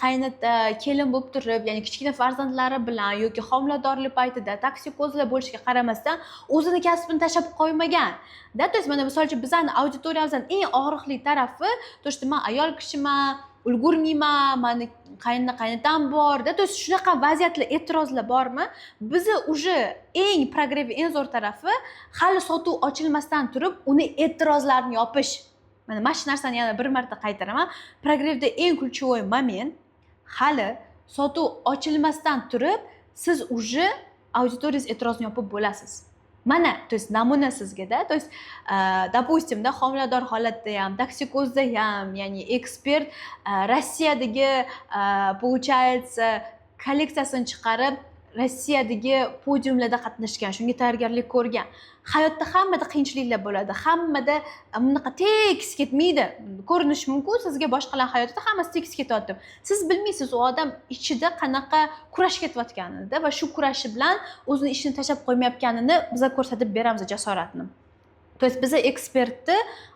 qaynota, kelin bo'lib turib, ya'ni kichkina farzandlari bilan yoki homiladorlik paytida toksiko'zlar bo'lishiga qaramasdan o'zini kasbini tashlab qo'ymagan. То есть mana misol uchun bizning auditoriyamizning eng og'riqli tarafi, to что men ayol kishiman, ulgurmayman, mani qaynotam bor, to есть shunaqa vaziyatlar, e'tirozlar bormi? Bizni уже eng progrev, eng zo'r tarafi hali sotuv ochilmasdan turib uni e'tirozlarni yopish. Mana shu narsani yana bir marta qaytaraman. Progrevda eng ключевой moment hali sotuv ochilmasdan turib siz уже auditoriyangiz e'tirozini yopib bo'lasiz. Mana, то есть namuna sizga-da, то есть допустим, da homilador holatda ham, toksikozda ham, ya'ni ekspert Rossiyadagi получается kolleksiyasini chiqarib Rossiyadagi podiumlarda qatnashgan, shunga tayyorgarlik ko'rgan. Hayotda hammada qiyinchiliklar bo'ladi, hammada bunaqa tekis ketmaydi. Ko'rinishi mumkin sizga boshqalar hayotida hammasi tekis ketyapti. Siz bilmaysiz u odam ichida qanaqa kurash ketayotganini va shu kurashi bilan o'zini ishini tashlab qo'ymayotganini bizga ko'rsatib beramiz, jasoratni. То есть biz ekspertni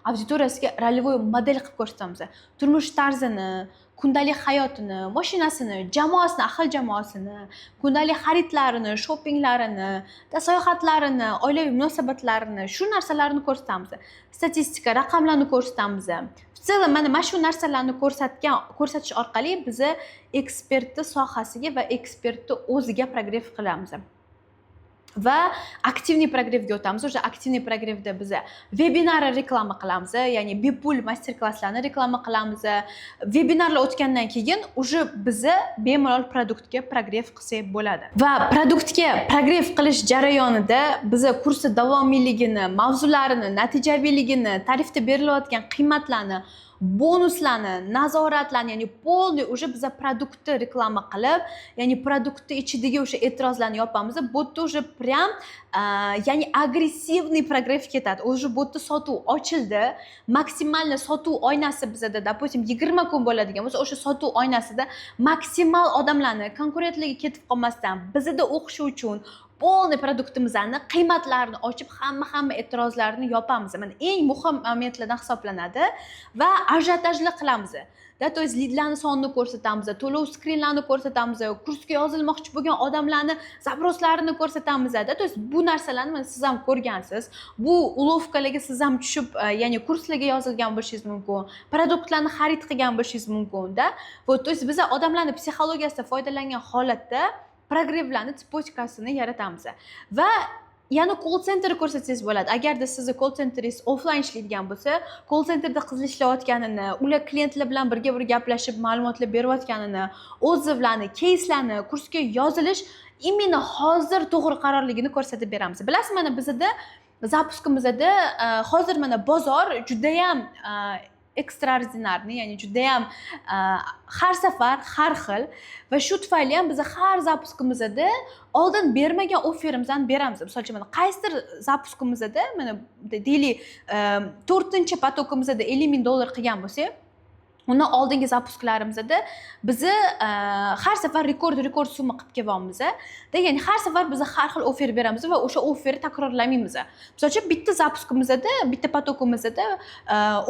auditoriyasiga rолевой model qilib ko'rsatamiz. Turmush tarzini, kundalik hayotini, mashinasini, jamoasini, ahil jamoasini, kundalik xaridlarini, shoppinglarini, sayohatlarini, oilaviy munosabatlarini, shu narsalarni ko'rsatamiz. Statistika, raqamlarni ko'rsatamiz. Mana shu narsalarni ko'rsatish orqali biz ekspertni sohasiga va ekspertni o'ziga progrev qilamiz. Va aktivniy progrevga o'tamiz. O'sha aktivniy progrevda biz webinar reklama qilamiz, ya'ni bepul master-klasslarni reklama qilamiz. Webinarlar o'tgandan keyin уже biz bemalol produktga progrev qilsak bo'ladi. Va produktga progrev qilish jarayonida biz kursni davomiyligini, mavzularini, natijaviyligini, tarifda berilayotgan qiymatlarni, bonuslarni, nazoratlarni, ya'ni polniy уже biz produktni reklama qilib, ya'ni produktni ichidagi o'sha e'tirozlarni yopamiz. Bu yerda уже прям ya'ni agressivniy progrev ketadi. Уже bu yerda sotuv ochildi. Maksimal sotuv oynasi bizda, допустим, 20 kun bo'ladigan bo'lsa, o'sha sotuv oynasida maksimal odamlarni konkurentlarga ketib qolmasdan bizda o'qish uchun polniy produktimizni qiymatlarini ochib hamma e'tirozlarni yopamiz. Mana eng muhim momentlardan hisoblanadi va ajiotajli qilamiz. То есть lidlarni sonini ko'rsatamiz, to'lov skrinlarini ko'rsatamiz, kursga yozilmoqchi bo'lgan odamlarni zaproslarini ko'rsatamiz. То есть bu narsalarni siz ham ko'rgansiz. Bu ulovkalarga siz ham tushib, ya'ni kurslarga yozilgan bo'lishingiz mumkin, produktlarni xarid qilgan bo'lishingiz mumkin-da. То есть biz odamlarning psixologiyasidan foydalangan holatda progrevlarni tipochkasini yaratamiz. Va yana call center ko'rsatsangiz bo'ladi. Agarda sizni call centeringiz offline ishlaydigan bo'lsa, call centerda qizlar ishlayotganini, ular klientlar bilan birga gaplashib, ma'lumotlar berayotganini, o'zivlarni, keyslarni, kursga yozilish imенно hozir to'g'ri qarorligini ko'rsatib beramiz. Bilasizmi, mana bizda zapuskimizda hozir mana bozor judayam ekstraordinarniy, ya'ni judayam har safar har xil va shu tufayli ham biz har zapuskimizda oldin bermagan offerimizdan beramiz. Misol uchun mana qaysidir zapuskimizda mana deylik 4-potokimizda $50,000 qilgan bo'lsak, undan oldingi zapusklarimizda bizni har safar rekord summa qilib kelyapmiz. Ya'ni har safar biz har xil offer beramiz va o'sha offerni takrorlamaymiz. Misol uchun bitta zapuskimizda, bitta potokimizda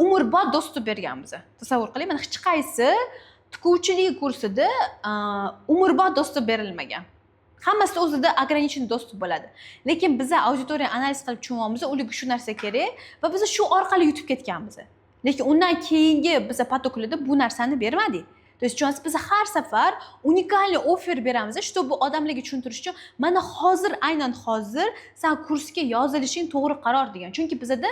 umrbod dostуп berganmiz. Tasavvur qiling, mana hech qaysi tikuvchilik kursida umrbod dostуп berilmagan. Hammasida o'zida ограниченный доступ bo'ladi. Lekin biz auditoriya analiz qilib tushunamiz, ularga shu narsa kerak va biz shu orqali yutib ketganmiz. Lekin undan keyingi biz potoklarda bu narsani bermadik. То есть biz har safar unikalniy offer beramiz, что bu odamlarga tushuntirish uchun mana hozir, aynan hozir sen kursga yozilishing to'g'ri qaror degan. Chunki bizda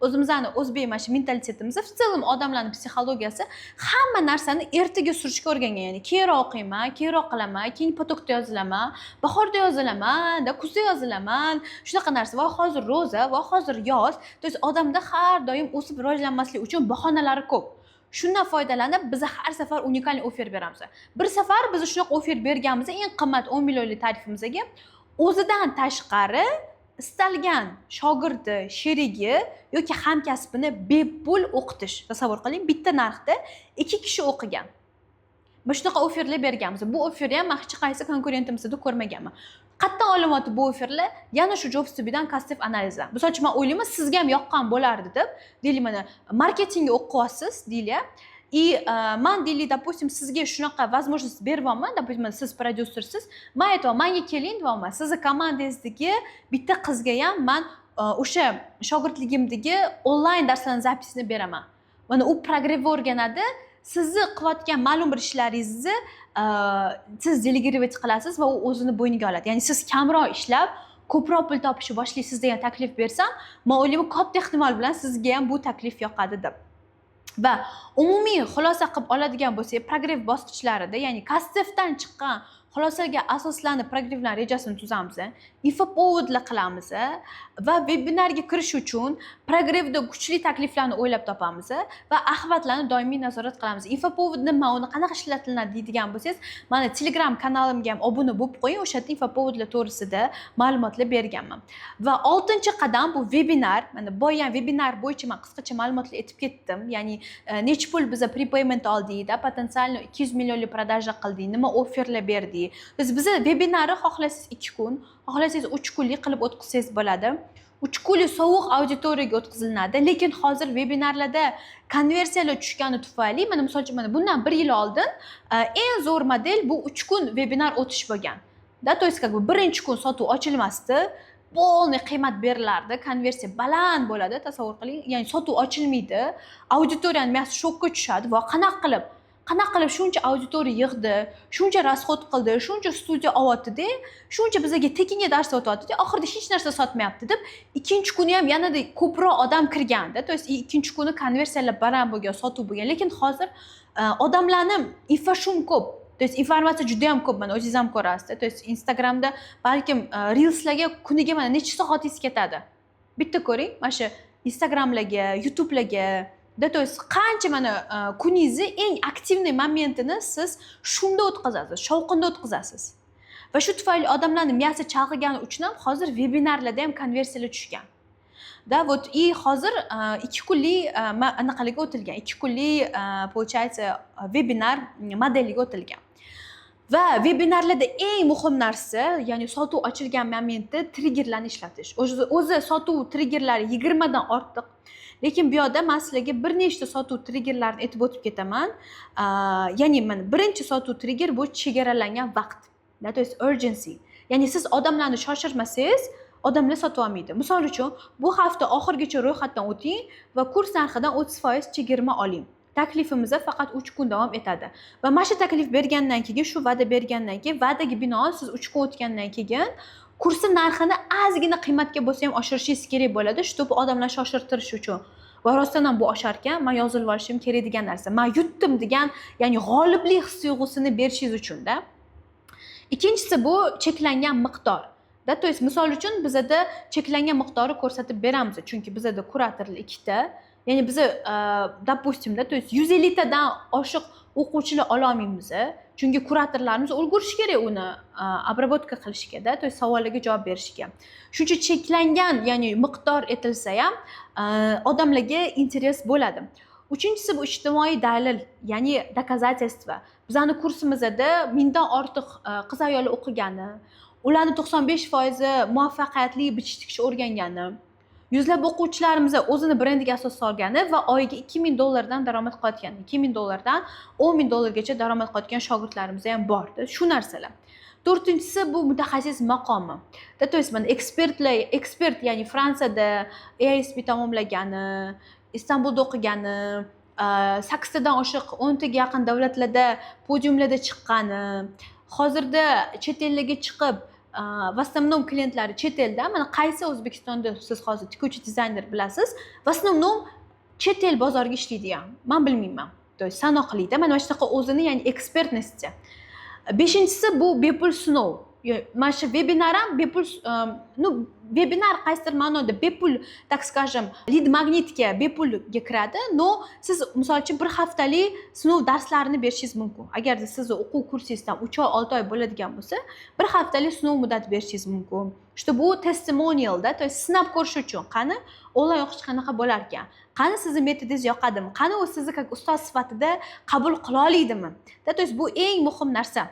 o'zimizning o'zbek mana shu mentalitetimizda, в целом odamlarning psixologiyasi hamma narsani ertaga surishga o'rgangan. Ya'ni keyinroq o'qiyman, keyinroq qilaman, keyin potokda yozilaman, bahorda yozilaman, kuzda yozilaman, shunaqa narsa va hozir ro'za va hozir yoz. То есть odamda har doim o'sib rivojlanmaslik uchun bahonalari ko'p. Shundan foydalanib biz har safar unikalniy offer beramiz. Bir safar biz shunaqa offer berganmiz, eng qimmat 10 millionlik tarifimizga o'zidan tashqari istalgan shogirdi, sherigi yoki hamkasbini bepul o'qitish. Tasavvur qiling, bitta narxda 2 kishi o'qigan. Biz shunaqa offerlar berganmiz. Bu offerni ham hech qaysi konkurentimizda ko'rmaganman. Qattan olimati bu offerlar yana shu JobsToB'dan kastiv analizlar. Misol uchun men o'ylayman, sizga ham yoqqan bo'lardi deb. Deylik, mana marketingga o'qiyapsiz, deylik. И man deylik, допустим, sizga shunaqa возможность beryapman, допустим, siz prodyusersiz. Men aytaman, menga keling deyapman. Sizni komandangizdagi bitta qizga ham men o'sha shogirdligimdagi onlayn darslarning zapisini beraman. Mana u programma o'rganadi. Sizni qilayotgan ma'lum bir ishlaringizni siz delegировать qilasiz va u o'zini bo'yniga oladi. Ya'ni siz kamroq ishlab, ko'proq pul topishni boshlaysiz degan taklif bersam, men o'ylayman, katta ehtimol bilan sizga ham bu taklif yoqadi deb. Va umumiy xulosa qilib oladigan bo'lsak, progress bosqichlarida, ya'ni kastivdan chiqqan xulosaga asoslanib programmalar rejasini tuzamiz, infopovodlar qilamiz va vebinarga kirish uchun programmada kuchli takliflarni o'ylab topamiz va axlatlarni doimiy nazorat qilamiz. Infopovod nima, uni qanaqa ishlatiladi deydigan bo'lsangiz, mana Telegram kanalimga ham obuna bo'lib qo'ying, o'sha yerda infopovodlar to'g'risida ma'lumotlar berganman. Va 6-qadam bu webinar. Mana boyan webinar bo'yicha men qisqacha ma'lumotlar aytib ketdim. Ya'ni necha pul biz prepayment oldik, potensialni 200 millionlik prodaja qildik, nima offerlar berdik. Biz webinarni xohlasangiz 2 kun, xohlasangiz 3 kunlik qilib o'tkazsangiz bo'ladi. 3 kunlik sovuq auditoriyaga o'tkazilinadi, lekin hozir webinarlarda konversiyalar tushgani tufayli, mana misol uchun mana bundan 1 yil oldin eng zo'r model bu 3 kun webinar o'tish bo'lgan. То есть как бы birinchi kun sotuv ochilmasdi, полный qiymat berilardi, konversiya baland bo'ladi, tasavvur qiling. Ya'ni sotuv ochilmaydi, auditoriyaning miyasi shokka tushadi va qanaqa qilib shuncha auditoriya yig'di, shuncha rasxod qildi, shuncha studiya olyapti-da, shuncha bizga tekinga dars o'tyapti-da, oxirida hech narsa sotmayapti deb ikkinchi kuni ham yanada ko'proq odam kirganda, to есть ikkinchi kuni konversiyalar baland bo'lgan, sotuv bo'lgan. Lekin hozir odamlarning infashum ko'p. То есть informatsiya juda ham ko'p, mana o'zingiz ham ko'rasiz. То есть Instagramda balkim reelslarga kuniga mana necha soatingiz ketadi. Bitta ko'ring, mana shu Instagramlarga, YouTubelarga, то есть qancha mana kuningizni eng aktivniy momentini siz shunda o'tkazasiz, shovqinda o'tkazasiz. Va shu tufayli odamlarning miyasi chalg'igani uchun ham hozir webinarlarda ham konversiyalar tushgan. Вот и hozir 2 kunlik anaqalarga o'tilgan, 2 kunlik получается webinar modeliga o'tilgan. Va webinarlarda eng muhim narsa, ya'ni sotuv ochilgan momentda triggerlarni ishlatish. O'zi sotuv triggerlari 20 dan ortiq. Lekin bu yerda men sizlarga bir nechta sotuv triggerlarini aytib o'tib ketaman. Ya'ni mana birinchi sotuv trigger bu chegaralangan vaqt. To есть urgency. Ya'ni siz odamlarni shoshirmasangiz, odamlar sotib olmaydi. Misol uchun, bu hafta oxirgacha ro'yxatdan o'ting va kurs narxidan 30% chegirma oling. Taklifimiz faqat 3 kun davom etadi. Va mana shu taklif bergandan keyin, shu va'da bergandan keyin, va'daga binoan siz 3 kun o'tgandan keyin kursning narxini ozgina qiymatga bo'lsa ham oshirishingiz kerak bo'ladi, чтобы odamlar shoshirtirish uchun. Va rostdan ham bu oshar ekan, men yozib olishim kerak degan narsa. Men yutdim degan, ya'ni g'oliblik his tuyg'usini berishingiz uchun-da. Ikkinchisi bu cheklangan miqdor. То есть misol uchun bizada cheklangan miqdorni ko'rsatib beramiz. Chunki bizada kuratorlar ikkita. Ya'ni biz допустим, то есть 150 tadan oshiq o'quvchilar ola olmaymiz. Chunki kuratorlarimiz ulgurishi kerak uni обработка qilishga, то есть savollarga javob berishga. Shuning uchun cheklangan, ya'ni miqdor etilsa ham odamlarga interes bo'ladi. Uchinchisi bu ijtimoiy dalil, ya'ni доказательство. Bizning kursimizda 1000 dan ortiq qiz ayollar o'qigani, ularning 95% muvaffaqiyatli bichish tikishni o'rgangani, yuzlab o'quvchilarimiz o'zini brendiga asos solgani va oyiga $2000 dan daromad qilayotgan, $2000 dan $10,000 gacha daromad qilayotgan shogirdlarimiz ham bor. Shu narsalar. To'rtinchisi bu mutaxassis maqomi. То есть mana ekspert, ya'ni Fransiyada EASP tamomlagani, Istanbulda o'qigani, 8 tadan oshiq 10 taga yaqin davlatlarda podiumlarda chiqqani, hozirda chet ellarga chiqib в основном klientlari chet elda. Mana qaysi O'zbekistonda siz hozir tikuvchi dizayner bilasiz? В основном chet el bozoriga ishlaydi ham. Men bilmayman. То есть sanoqlida. Mana shunaqa o'zini, ya'ni ekspertnostda. Beshinchisi bu bepul sinov. Mana shu webinar ham bepul, webinar qaysidir ma'noda bepul, так скажем, lead magnitga bepulga kiradi, но siz misol uchun bir haftalik sinov darslarini berishingiz mumkin. Agarda sizni o'quv kursingizdan 3 oy, 6 oy bo'ladigan bo'lsa, bir haftalik sinov muddati berishingiz mumkin. Что bu testimonialda, то есть sinab ko'rish uchun qani onlayn o'qish qanaqa bo'lar ekan? Qani sizni metodingiz yoqadimi? Qani u sizni ustoz sifatida qabul qila oladimi? То есть bu eng muhim narsa.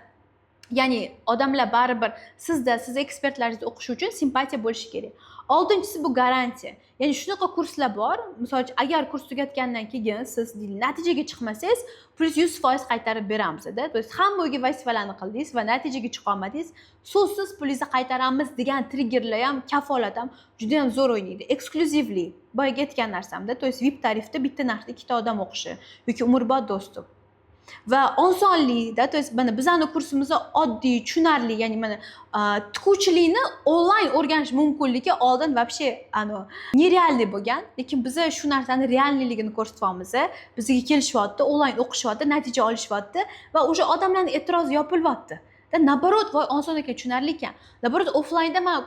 Ya'ni odamlar baribir siz ekspertlaringiz o'qish uchun simpatiya bo'lishi kerak. Oltinchisi bu garantiya. Ya'ni shunaqa kurslar bor. Misol uchun agar kurs tugatgandan keyin siz natijaga chiqmasangiz, plus 100% qaytarib beramiz-da. То есть hamma vazifalarni qildingiz va natijaga chiqa olmadingiz, so'zsiz pulingizni qaytaramiz degan triggerlar ham, kafolat ham juda ham zo'r o'ynaydi. Exclusively. Boyaga aytgan narsamda, то есть VIP tarifda bitta narxda ikkita odam o'qishi yoki umrbod do'stim. Va osonlikda, то есть mana bizning kursimizda oddiy, tushunarli, ya'ni mana tikuvchilikni onlayn o'rganish mumkinligi oldin вообще nerealniy bo'lgan, lekin biz shu narsani realligini ko'rsatyapmiz. Bizga kelishyapti, onlayn o'qishyapti, natija olishyapti va o'sha odamlarning e'tirozi yopilyapti. Наоборот, voy oson ekan, tushunarli ekan. Naоборот, offlaynda men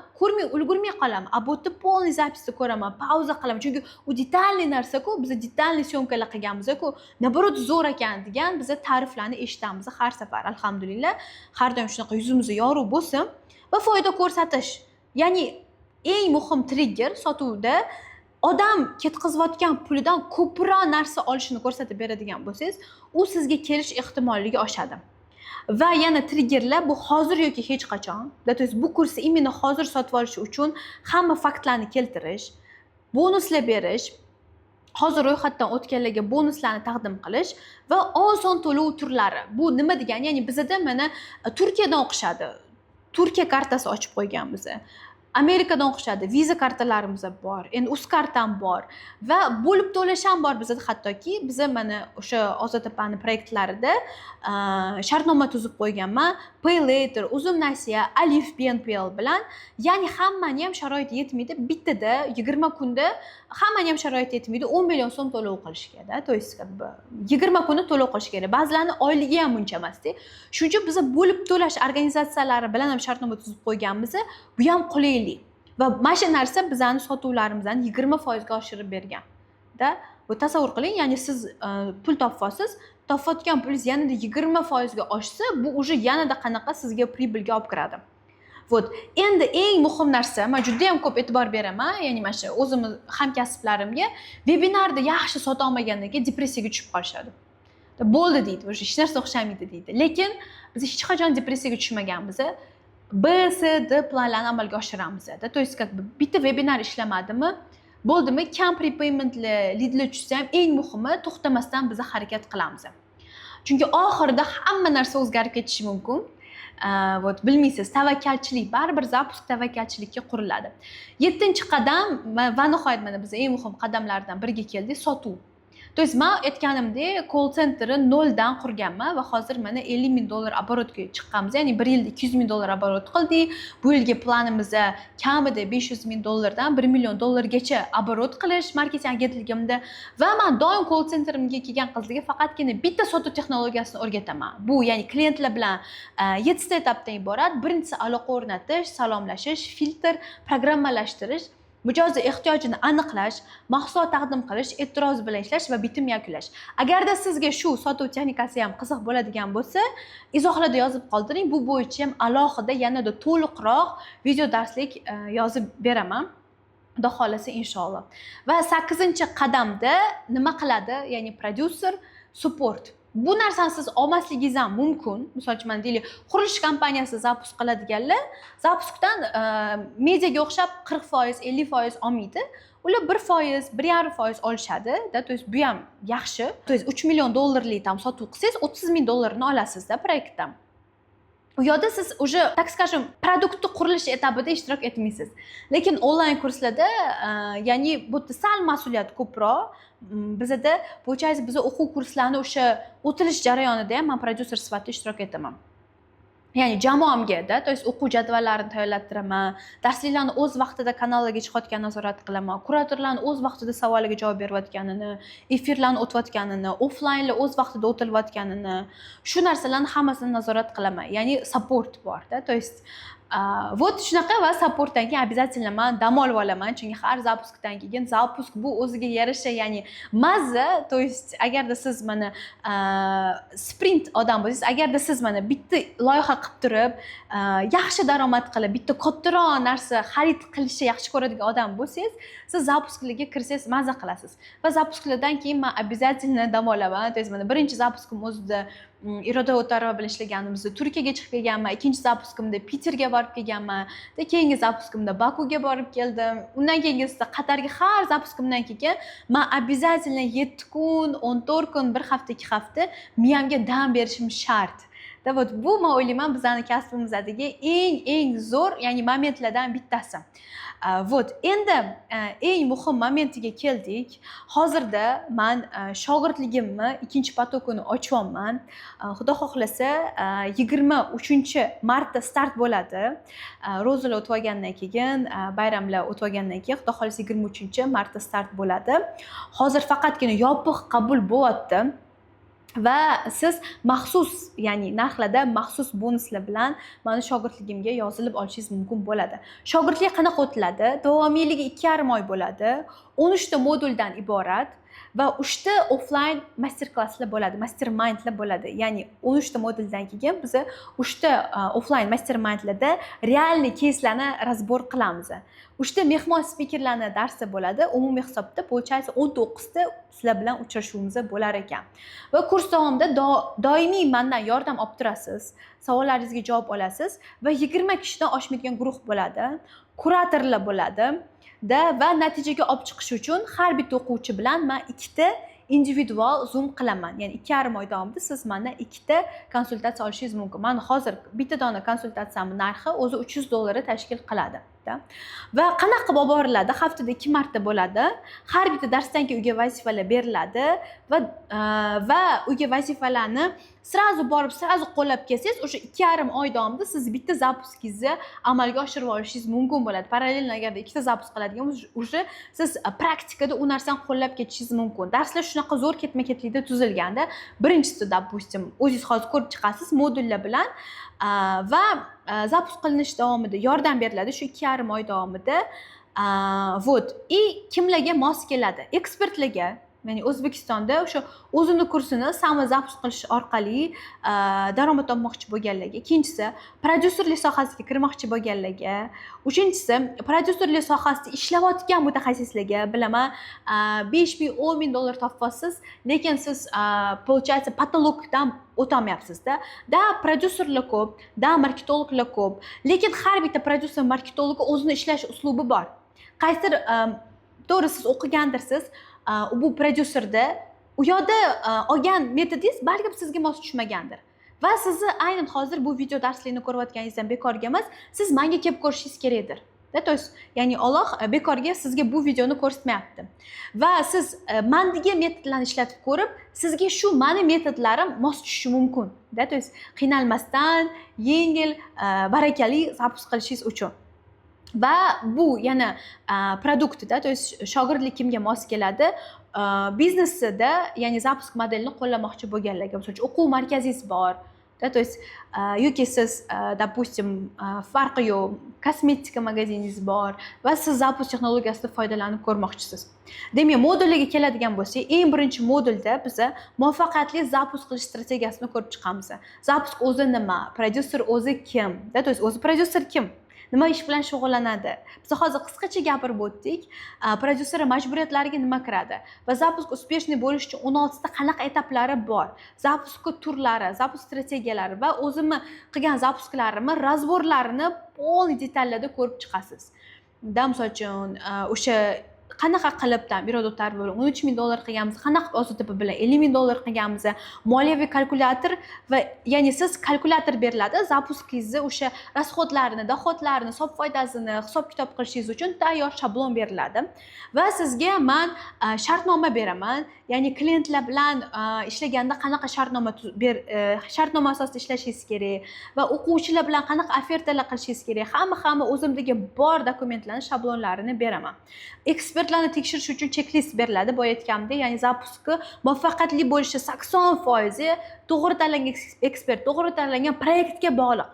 ulgurmay qolaman. A bu yerda полный записni ko'raman, pauza qilaman. Chunki u detalniy narsa-ku, biz detalniy syomkalar qilganmiz-ku. Naоборот, zo'r ekan degan biz ta'riflarni eshitamiz har safar. Alhamdulillah, har doim shunaqa yuzimizga yorug' bo'lsin va foyda ko'rsatish. Ya'ni eng muhim trigger sotuvda odam ketkazayotgan pulidan ko'proq narsa olishini ko'rsatib beradigan bo'lsangiz, u sizga kelish ehtimolligi oshadi. Va yana triggerlar bu hozir yoki hech qachon. То есть bu kursni imенно hozir sotib olish uchun hamma faktlarni keltirish, bonuslar berish, hozir ro'yxatdan o'tganlarga bonuslarni taqdim qilish va oson to'lov turlari. Bu nima degani? Ya'ni bizda mana Turkiyadan o'qishadi. Turkiya kartasi ochib qo'yganmiz. Amerikadan o'qishadi, viza kartalarimiz bor, endi Uzkartam bor va bo'lib to'lash ham bor bizda. Hattoki biz mana o'sha Ozodapani proyektlarida shartnoma tuzib qo'yganman. Pay Later, Uzum nasiya, Alif BNPL bilan, ya'ni hammani ham sharoiti yetmaydi. Bittada 20 kunda hammani ham sharoiti yetmaydi 10 million so'm to'lov qilishga-da. То есть 20 kunda to'lov qilish kerak. Ba'zilarning oyligi ham uncha emas-da. Shuning uchun biz bo'lib to'lash organizatsiyalari bilan ham shartnoma tuzib qo'yganmiz. Bu ham qulaylik. Va mana shu narsa bizning sotuvlarimizdan 20% ga oshirib bergan. Da, bu tasavvur qiling, ya'ni siz pul topasiz, topayotgan pulingiz yanada 20% ga oshsa, bu уже yanada qanaqa sizga pribilga olib kiradi. Вот. Endi eng muhim narsa, men juda ham ko'p e'tibor beraman, ya'ni mana shu o'zimiz hamkasblarimga webinarda yaxshi sota olmagandan keyin depressiyaga tushib qolishadi. Bo'ldi deydi, o'sha hech narsa o'xshamaydi deydi. Lekin biz hech qachon depressiyaga tushmaganmiz. BSD planlarni amalga oshiramiz. То есть bitta webinar ishlamadimi, bo'ldimi, kam prepaymentli leadlar tushsa ham eng muhimi to'xtamasdan biz harakat qilamiz. Chunki oxirida hamma narsa o'zgarib ketishi mumkin. Вот, bilmaysiz, tavakkalchilik, baribir zapusk tavakkalchilikka quriladi. 7-qadam va nihoyat mana biz eng muhim qadamlardan biriga keldik, sotuv. То есть men aytganimdek call centerni noldan qurganman va hozir mana 50 ming dollar оборотga chiqqanmiz. Ya'ni bir yilda 200 ming dollar оборот qildik. Bu yilgi planimizda kamida 500 ming dollardan 1 million dollargacha оборот qilish marketing agentligimda va men doim call centerimga kelgan qizlarga faqatgina bitta sotuv texnologiyasini o'rgataman. Bu ya'ni klientlar bilan 7 ta etapdan iborat. Birinchisi aloqa o'rnatish, salomlashish, filtr, programmalashtirish, mijozning ehtiyojini aniqlash, mahsulot taqdim qilish, e'tiroz bilan ishlash va bitim yakunlash. Agarda sizga shu sotuv texnikasi ham qiziq bo'ladigan bo'lsa, izohlarda yozib qoldiring. Bu bo'yicha ham alohida yanada to'liqroq video darslik yozib beraman. Xudo xolasa inshaalloh. Va 8-qadamda nima qiladi? Ya'ni producer, support. Bu narsani siz olmasligingiz ham mumkin. Misol uchun mana deylik, qurilish kompaniyasi zapusk qiladiganlar zapuskdan mediaga o'xshab 40%, 50% olmaydi. Ular 1%, 1,5% olishadi. То есть bu ham yaxshi. То есть 3 million dollarlik tam sotuv qilsangiz 30 ming dollarni olasizda proyektdan. U yoqda siz уже, так скажем, produktni qurilish etapida ishtirok etmaysiz. Lekin onlayn kurslarda, ya'ni bu yerda sal mas'uliyat ko'proq. Bizda bo'changiz biz o'quv kurslarini o'sha o'tilish jarayonida ham men prodyuser sifatida ishtirok etaman. Ya'ni jamoamga-da, to есть o'quv jadvallarini tayyorlab turaman, darsliklarni o'z vaqtida kanallarga chiqayotganini nazorat qilaman, kuratorlarni o'z vaqtida savoliga javob berayotganini, efirlarni o'tayotganini, offlaynlar o'z vaqtida o'tilayotganini, shu narsalarni hammasini nazorat qilaman. Ya'ni support bor-da, to есть вот shunaqa va supportdan keyin обязательно men dam olib olaman, chunki har zapuskdan keyin zapusk bu o'ziga yarasha, ya'ni mazza, to есть agarda siz mana sprint odam bo'lsangiz, agarda siz mana bitta loyiha qilib turib, yaxshi daromad qilib, bitta kattaroq narsa xarid qilishni yaxshi ko'radigan odam bo'lsangiz, siz zapusklarga kirsangiz mazza qilasiz. Va zapusklardan keyin men обязательно dam olaman. To есть mana birinchi zapuskim o'zida Iroda O'tarova bilan ishlaganimizda Turkiyaga chiqib kelganman, ikkinchi zapuskimda Piterga borib kelganman, keyingi zapuskimda Bakuga borib keldim. Undan keyingisida Qatarga har zapuskimdan keyin men обязательно 7 kun, 14 kun, 1 hafta, 2 hafta miyamga dam berishim shart. Da вот bu men o'ylayman bizning kasbimizdagi eng zo'r, ya'ni momentlardan bittasi. Вот, endi eng muhim momentiga keldik. Hozirda men shogirdligimni ikkinchi potokini ochyapman. Xudo xohlasa 23-martda start bo'ladi. Ro'zalar o'tgandan keyin, bayramlar o'tgandan keyin xudo xohlasa 23-martda start bo'ladi. Hozir faqatgina yopiq qabul bo'lyapti. Va siz maxsus, ya'ni narxlarda maxsus bonuslar bilan mana shogirdligimga yozilib olishingiz mumkin bo'ladi. Shogirdlik qanaqa o'tiladi? Davomiyligi 2,5 oy bo'ladi. 13 ta moduldan iborat va 3 ta offline master klasslar bo'ladi, mastermindlar bo'ladi. Ya'ni 13 ta moduldan keyin biz 3 ta offline mastermindlarda realniy keyslarni razbor qilamiz. 3 ta mehmon spikerlarning darsi bo'ladi. Umumiy hisobda получается 19 ta sizlar bilan uchrashuvimiz bo'lar ekan. Va kurs davomida doimiy mendan yordam olib turasiz. Savollaringizga javob olasiz va 20 kishidan oshmaydigan guruh bo'ladi. Kuratorlar bo'ladi. Va natijaga olib chiqish uchun har bitta o'quvchi bilan men 2 ta individual zoom qilaman. Ya'ni 2,5 oy davomida siz mendan 2 ta konsultatsiya olishingiz mumkin. Men hozir bitta dona konsultatsiyamning narxi o'zi 300 dollarni tashkil qiladi. Va qanaqa qilib olib boriladi? Haftada 2 marta bo'ladi. Har bitta darsdan keyin uyga vazifalar beriladi va uyga vazifalarni srazu borib, srazu qo'llab kelsangiz, o'sha 2,5 oy davomida siz bitta zapuskingizni amalga oshirib olishingiz mumkin bo'ladi. Parallel agarda 2 ta zapus qiladigan o'sha siz praktikada u narsani qo'llab ketishingiz mumkin. Darslar shunaqa zo'r ketma-ketlikda tuzilganda, birinchisi допустим, o'zingiz hozir ko'rib chiqasiz modullar bilan va zapus qilinish davomida yordam beriladi shu 2,5 oy davomida. Вот. Kimlarga mos keladi? Ekspertlarga, ya'ni O'zbekistonda o'sha o'zini kursini samo zapus qilish orqali daromad topmoqchi bo'lganlarga, ikkinchisi prodyuserlik sohasiga kirmoqchi bo'lganlarga, uchinchisi prodyuserlik sohasida ishlayotgan mutaxassislarga, bilaman 5 ming, 10 ming dollar topasiz, lekin siz получается patologdan o'tolmayapsizda. Da prodyuserlar ko'p, da marketologlar ko'p, lekin har bitta prodyuser, marketolog o'zini ishlash uslubi bor. Qaysidir to'g'ri siz o'qigandirsiz, bu prodyuserda u yoqda olgan metodingiz balkim sizga mos tushmagandir. Va sizni aynan hozir bu video darslikni ko'rayotganingizdan bekorga emas, siz menga kelib ko'rishingiz kerakdir. To есть, ya'ni Alloh bekorga sizga bu videoni ko'rsatmayapti. Va siz men degan metodlarni ishlatib ko'rib, sizga shu meni metodlarim mos tushishi mumkin. To есть, qiynalmasdan, yengil, barakali zapus qilishingiz uchun. Va bu yana produktida, to есть shogirdlik kimga mos keladi? Biznesida, ya'ni zapusk modelini qo'llamoqchi bo'lganlarga, masalan, o'quv markazingiz bor. То есть, yoki siz, допустим, farqi yo'q, kosmetika magaziningiz bor va siz zapusk texnologiyasidan foydalanib ko'rmoqchisiz. Demak, modullarga keladigan bo'lsak, eng birinchi modulda biz muvaffaqiyatli zapusk qilish strategiyasini ko'rib chiqamiz. Zapusk o'zi nima? Prodyuser o'zi kim? To есть, o'zi prodyuser kim? Nima ish bilan shug'ullanadi? Biz hozir qisqacha gapirib o'tdik. Prodyuser majburiyatlariga nima kiradi? Va zapusk успешный bo'lish uchun 16 ta qanaqa etaplari bor? Zapusk turlari, zapusk strategiyalari va o'zimni qilgan zapusklarimni razborlarini полный detallarda ko'rib chiqasiz. Misol uchun, o'sha qanaqa qilibdan birodar bilan $13,000 qilganmiz, qanaqa ozuda bilan $50,000 qilganmiz, moliyaviy kalkulyator va ya'ni siz kalkulyator beriladi, zapuskingizni o'sha rasxodlarini, dohodlarini, hisob foydasini hisob-kitob qilishingiz uchun tayyor shablon beriladi va sizga men shartnoma beraman, ya'ni klientlar bilan ishlaganda qanaqa shartnoma asosida ishlashingiz kerak va o'quvchilar bilan qanaqa ofertalar qilishingiz kerak, hamma o'zimdagi bor dokumentlarni, shablonlarini beraman. Ekspertlarni tekshirish uchun checklist beriladi, boya aytganimdek, ya'ni zapuski muvaffaqiyatli bo'lishi 80% to'g'ri tanlangan ekspert, to'g'ri tanlangan proyektga bog'liq.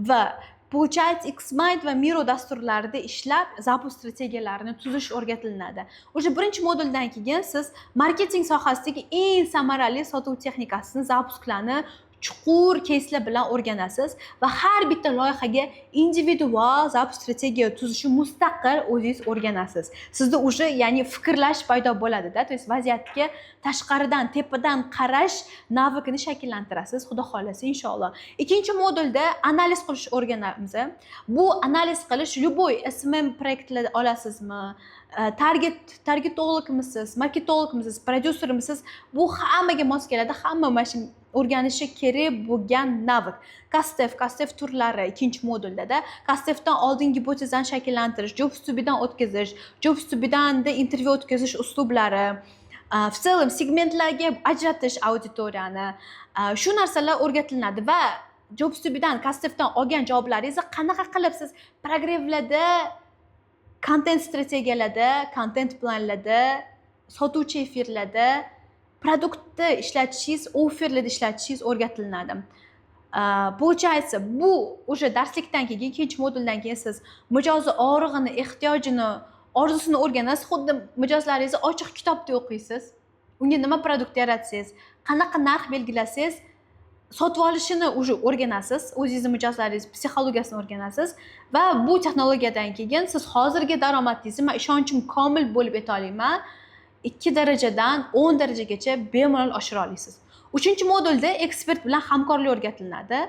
Va Получается, Xmind va Miro dasturlarida ishlab, zapusk strategiyalarini tuzish o'rgatiladi. O'sha birinchi moduldan keyin siz marketing sohasidagi eng samarali sotuv texnikasini, zapusklarni chuqur keyslar bilan o'rganasiz va har bitta loyihaga individual zapusk strategiya tuzishni mustaqil o'zingiz o'rganasiz. Sizda o'sha, ya'ni fikrlash paydo bo'ladi-da, to есть vaziyatga tashqaridan, tepadan qarash navikini shakllantirasiz, xudo xolasa inshaalloh. Ikkinchi modulda analiz qilish o'rganamiz. Bu analiz qilish любой SMM proyektlar olasizmi? Targetologmisiz, marketologmisiz, prodyusermisiz? Bu hammaga mos keladi, hamma mashina o'rganishi kerak bo'lgan navik. Kastef turlari ikkinchi modulda, Kastefdan oldingi gipotezani shakllantirish, job ustubidan o'tkazish, job ustubidan intervyu o'tkazish uslublari, в целом segmentlarga ajratish auditoriyani, shu narsalar o'rgatiladi va job ustubidan, Kastefdan olgan javoblaringizni qanaqa qilib siz progrevlarda, kontent strategiyalarda, kontent planlarda, sotuvchi efirlarda, produktni ishlatishingiz, offerlarda ishlatishingiz o'rgatiladi. Получается, bu o'sha darslikdan keyin, ikkinchi moduldan keyin siz mijozni og'rig'ini, ehtiyojini, orzusini o'rganasiz, xuddi mijozlaringizni ochiq kitobda o'qiysiz. Unga nima produkt yaratsangiz, qanaqa narx belgilasangiz, sotib olishini o'rganasiz, o'zingizning mijozlaringiz psixologiyasini o'rganasiz va bu texnologiyadan keyin siz hozirgi daromadingizni men ishonchim komil bo'lib ayta olaman, 2 darajadan 10 darajagacha bemalol oshira olasiz. 3-modulda ekspert bilan hamkorlik o'rgatiladi.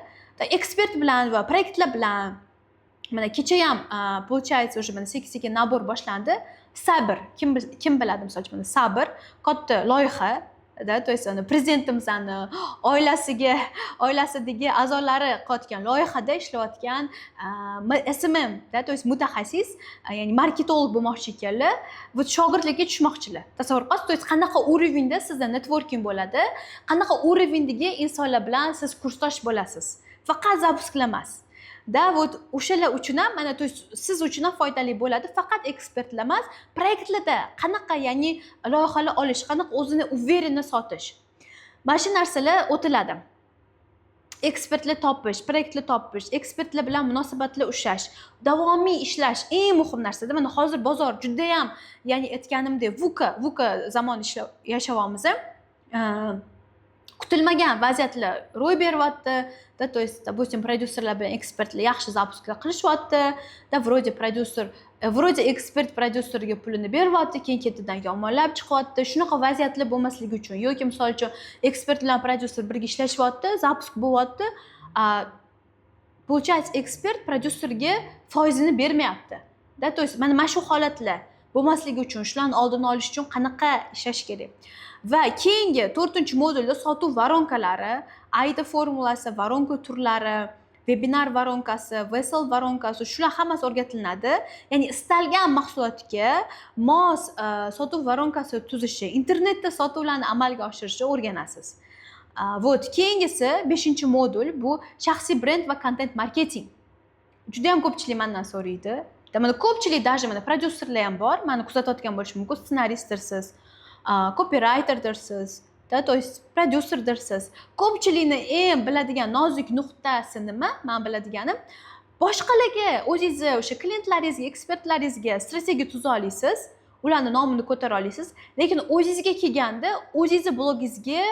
Ekspert bilan va proyektlar bilan mana kecha ham получается уже mana sekin nabor boshlandi. Sabr, kim biladi, misol uchun Sabr katta loyiha, to есть prezidentimizning oilasidagi a'zolari qotgan loyihada ishlayotgan SMM, to есть mutaxassis, ya'ni marketolog bo'lmoqchi ekanlar, bu shogirdlikka tushmoqchilar. Tasavvur qilasiz, to есть qanaqa urovingda sizda networking bo'ladi, qanaqa urovingdagi insonlar bilan siz kursdosh bo'lasiz. Faqat zapusklar emas. Вот o'shalar uchun ham mana siz uchun ham foydali bo'ladi, faqat ekspertlar emas, proyektlarda qanaqa, ya'ni loyihalar olish, qanaqa o'zini uverенно sotish. Mana shu narsalar o'tiladi. Ekspertlar topish, proyektlar topish, ekspertlar bilan munosabatlar ushlash, davomiy ishlash eng muhim narsada. Mana hozir bozor juda ham, ya'ni aytganimdek, VUCA zamon yashayapmiz. Kutilmagan vaziyatlar ro'y beryapti, to есть, допустим, prodyuserlar bilan ekspertlar yaxshi zapusklar qilishyapti, вроде ekspert prodyuserga pulini beryapti, keyin ketidan yomonlab chiqyapti. Shunaqa vaziyatlar bo'lmasligi uchun yoki misol uchun ekspert bilan prodyuser birga ishlashyapti, zapusk bo'lyapti, получается, ekspert prodyuserga foizini bermayapti. To есть, mana shu holatlar bo'lmasligi uchun, shularni oldini olish uchun qanaqa ishlash kerak? Va keyingi 4-modulda sotuv varonkalari, AIDA formulasi, varonka turlari, webinar voronkasi, Wesel voronkasi, shular hammasi o'rgatiladi. Ya'ni istalgan mahsulotga mos sotuv voronkasi tuzishi, internetda sotuvlarni amalga oshirishni o'rganasiz. Вот, keyingisi 5-modul bu shaxsiy brend va content marketing. Juda ham ko'pchilik mendan so'raydi. Mana ko'pchilik даже mana prodyuserlar ham bor, meni kuzatayotgan bo'lishi mumkin. Ssenaristdirsiz, copywriterdirsiz, то есть prodyuserdirsiz. Ko'pchilikni eng biladigan nozik nuqtasi nima? Men biladiganim, boshqalarga o'zingizni o'sha klientlaringizga, ekspertlaringizga strategiya tuza olasiz, ularning nomini ko'tara olasiz, lekin o'zingizga kelganda o'zingizni blogingizga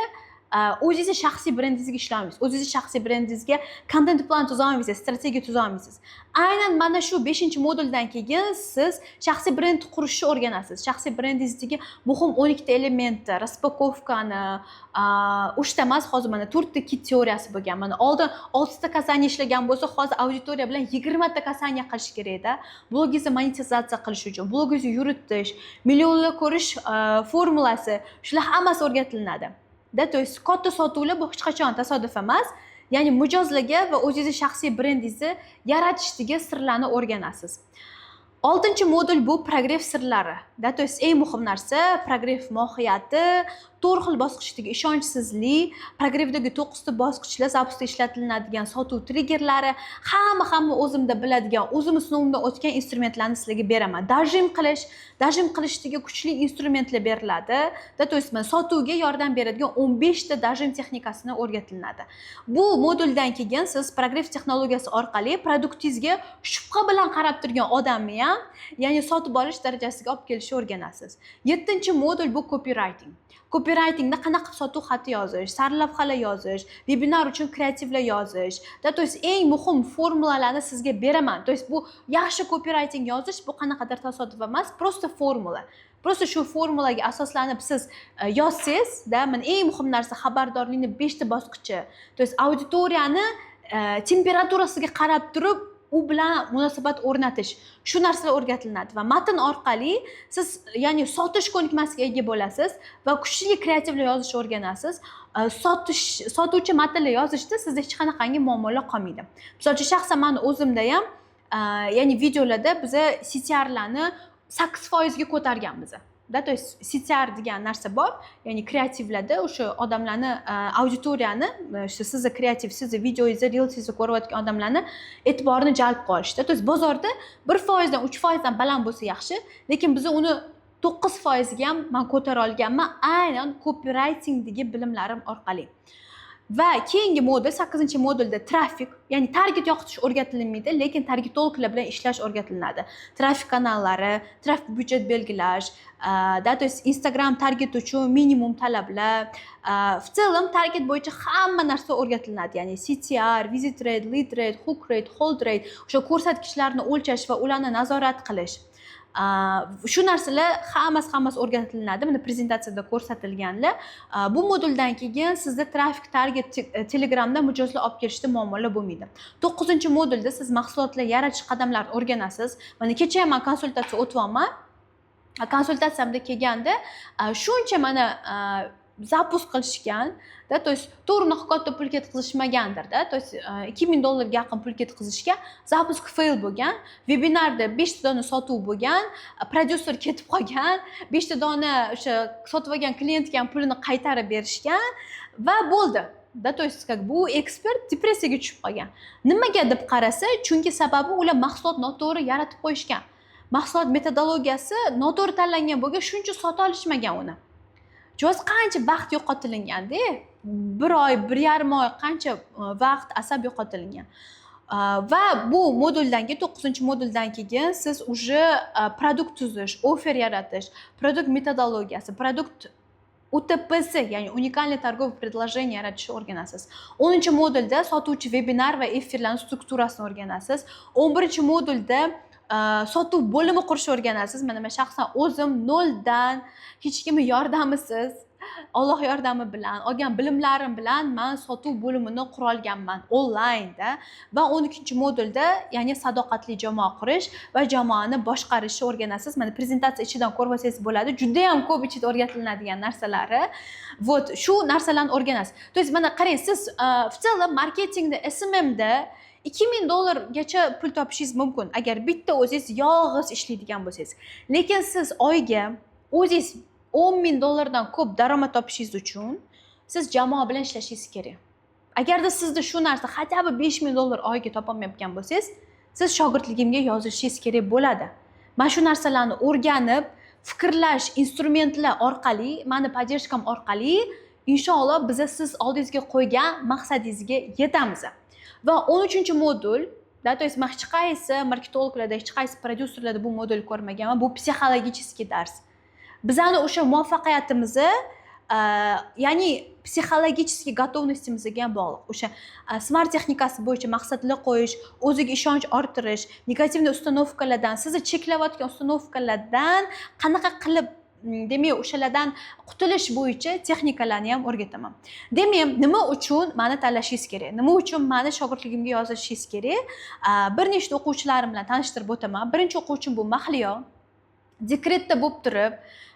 o'zingizni shaxsiy brendingizga ishlayolmaysiz. O'zingizni shaxsiy brendingizga content plan tuza olmaysiz, strategiya tuza olmaysiz. Aynan mana shu 5-moduldan keyin siz shaxsiy brend qurishni o'rganasiz. Shaxsiy brendingizdagi muhim 12 ta elementni, raspakovkani, uchta emas, hozir mana 4 ta kit teoriyasi bo'lgan. Mana oldin 6 ta kasaniya ishlagan bo'lsa, hozir auditoriya bilan 20 ta kasaniya qilish kerak-da. Blogingizni monetizatsiya qilish uchun, blogingizni yuritish, millionlar ko'rish formulasi, shular hammasi o'rgatiladi. To есть katta sotuvlar bu hech qachon tasodif emas. Ya'ni mijozlarga va o'zingizni shaxsiy brendingizni yaratishdagi sirlarni o'rganasiz. 6-modul bu progress sirlari. To есть eng muhim narsa progress mohiyati, 4 xil bosqichdagi ishonchsizlik, progressdagi 9 ta bosqichlar zapusda ishlatiladigan sotuv triggerlari, hamma o'zimda biladigan, o'zim sinovimdan o'tgan instrumentlarni sizlarga beraman. Dajim qilishdagi kuchli instrumentlar beriladi. To есть men sotuvga yordam beradigan 15 ta dajim texnikasini o'rgatiladi. Bu moduldan keyin siz progress texnologiyasi orqali produktingizga shubha bilan qarab turgan odamni ham, ya'ni sotib olish darajasiga olib kelishni o'rganasiz. 7-modul bu copywriting. Copywritingda qanaqa sotuv xati yozish, sarlavhalar yozish, webinar uchun kreativlar yozish. To есть eng muhim formulalarni sizga beraman. To есть bu yaxshi copywriting yozish bu qanaqadir tasodif emas, просто formula. Просто shu formulaga asoslanib siz yozsangiz, men eng muhim narsa xabardorlikni 5 ta bosqichi. To есть auditoriyani temperaturasiga qarab turib u bilan munosabat o'rnatish, shu narsalar o'rgatiladi va matn orqali siz ya'ni sotish ko'nikmasiga ega bo'lasiz va kuchli kreativlar yozishni o'rganasiz. Sotuvchi matnlar yozishda sizda hech qanaqangi muammolar qolmaydi. Misol uchun shaxsan meni o'zimda ham ya'ni videolarda biz CTRlarni 8% ga ko'targanmiz. To есть CTR degan narsa bor, ya'ni kreativlarda o'sha odamlarni, auditoriyani, o'sha sizni kreativ, sizni videoingizni, reelsingizni ko'rayotgan odamlarni e'tiborini jalb qilishda. To есть bozorda 1% dan 3% dan baland bo'lsa yaxshi, lekin biz uni 9% ga ham men ko'tara olganman, aynan copywritingdagi bilimlarim orqali. Va keyingi modul 8-modulda trafik, ya'ni target yoqitish o'rgatilmaydi, lekin targetologlar bilan ishlash o'rgatiladi. Trafik kanallari, trafik byudjet belgilash, to есть Instagram target uchun minimum talablar, в целом target bo'yicha hamma narsa o'rgatiladi. Ya'ni CTR, visit rate, lead rate, hook rate, hold rate, o'sha ko'rsatkichlarni o'lchash va ularni nazorat qilish. Shu narsalar hammasi o'rgatiladi. Mana prezentatsiyada ko'rsatilganlar. Bu moduldan keyin sizda trafik target Telegramda mijozlar olib kelishda muammolar bo'lmaydi. 9-modulda siz mahsulotlar yaratish qadamlarini o'rganasiz. Mana kecha ham men konsultatsiya o'tyapman. Konsultatsiyamda kelganda shuncha mana zapus qilishgan, to есть to'g'ri katta pul ketkazishmagandir-da. To есть $2000 ga yaqin pul ketkazishgan, zapusk fail bo'lgan, webinarda 5 ta dona sotuv bo'lgan, prodyuser ketib qolgan, 5 ta dona o'sha sotib olgan klientga ham pulini qaytarib berishgan va bo'ldi. To есть как bu ekspert depressiyaga tushib qolgan. Nimaga deb qarasa, chunki sababi ular mahsulot noto'g'ri yaratib qo'yishgan. Mahsulot metodologiyasi noto'g'ri tanlangan bo'lgan, shuncha sota olishmagan uni. Jo'z qancha vaqt yo'qotilganda, 1 oy, 1,5 oy qancha vaqt, asab yo'qotilgan. Va bu moduldan keyin 9-moduldan keyin siz уже produkt tuzish, offer yaratish, produkt metodologiyasi, produkt UTPS, ya'ni unikalniy торговое предложение yaratishni o'rganasiz. 10-modulda sotuvchi webinar va efirlarning strukturasini o'rganasiz. 11-modulda sotuv bo'limi qurishni o'rganasiz. Men shaxsan o'zim noldan, hech kimning yordamisiz, Alloh yordami bilan, olgan bilimlarim bilan men sotuv bo'limini qura olganman onlayn da va 12-modulda, ya'ni sadoqatli jamoa qurish va jamoani boshqarishni o'rganasiz. Mana prezentatsiya ichidan ko'rib olsangiz bo'ladi. Juda ham ko'p ichida o'rgatiladigan narsalari. Shu narsalarni o'rganasiz. To есть mana qarang, siz в целом marketingda, SMMda $2000gacha pul topishingiz mumkin agar bitta o'zingiz yolg'iz ishlaydigan bo'lsangiz. Lekin siz oyga o'zingiz $10,000dan ko'p daromad topishingiz uchun siz jamoa bilan ishlashingiz kerak. Agarda sizda shu narsa hatto $5,000 oyga topolmayotgan bo'lsangiz, siz shogirdligimga yozilishingiz kerak bo'ladi. Mana shu narsalarni o'rganib, fikrlash instrumentlar orqali, mani podдержкам orqali inshaalloh biz siz oldingizga qo'ygan maqsadingizga yetamiz. Va 13-modul, то есть hech qaysi marketologlarda, hech qaysi prodyuserlarda bu modul ko'rmaganman. Bu psixologический dars. Bizani o'sha muvaffaqiyatimizni ya'ni psixologический готовностimizga bog'liq. O'sha smart texnikasi bo'yicha maqsadlar qo'yish, o'ziga ishonch orttirish, negativniy uстановkalardan, sizni cheklayotgan uстановkalardan qanaqa qilib demak o'shalardan qutulish bo'yicha texnikalarni ham o'rgataman. Demak, nima uchun meni tanlashingiz kerak? Nima uchun meni shogirdligimga yozishingiz kerak? Bir nechta o'quvchilarim bilan tanishtirib o'taman. Birinchi o'quvchim bu Mahliyo. Dekretda bo'lib turib,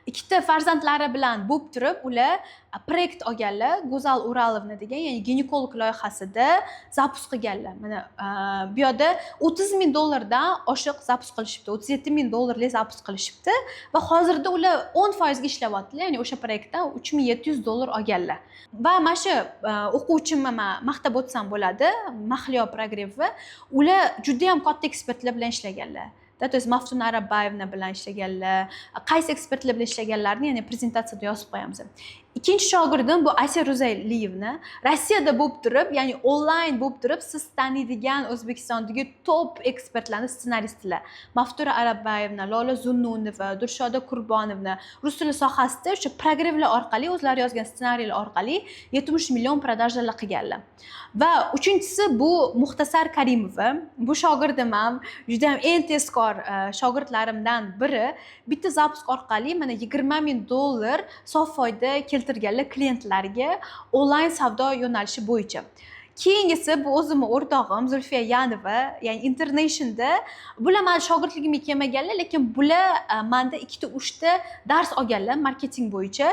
ikkita farzandlari bilan bo'lib turib, ular proyekt olganlar, Go'zal Uralovna degan, ya'ni ginekolog loyihasida zapus qilganlar. Mana bu yerda $30,000 dan oshiq zapus qilishibdi, $37,000lik zapus qilishibdi va hozirda ular 10% ga ishlayaptilar, ya'ni o'sha proyektdan $3,700 olganlar. Va mana shu o'quvchimni maqtab o'tsam bo'ladi, Mahliyo Progrevova, ular juda ham katta ekspertlar bilan ishlaganlar. То есть Maftun Arabayevna bilan ishlaganlar, qaysi ekspertlar bilan ishlaganlarini ya'ni prezentatsiyada yozib qo'yamiz. Ikkinchi shogirdim bu Asya Ro'zaliyevna. Rossiyada bo'lib turib, ya'ni onlayn bo'lib turib, siz taniydigan O'zbekistondagi top ekspertlarning ssenaristlar. Maftura Arabayevna, Lola Zunnunova, Durshoda Qurbonovna rus tili sohasida o'sha programmalar orqali, o'zlari yozgan ssenariylar orqali 70 million продажаlar qilganlar. Va uchinchisi bu Muxtasar Karimova. Bu shogirdim ham juda ham eng tezkor shogirdlarimdan biri. Bitta zapus orqali mana $20,000 sof foyda keltirganlar klientlarga onlayn savdo yo'nalishi bo'yicha. Keyingisi bu o'zimning o'rtog'im Zulfiya Yanova, ya'ni Internationda bular men shogirdligimga kelmaganlar, lekin bular menda 2-3 ta dars olganlar marketing bo'yicha.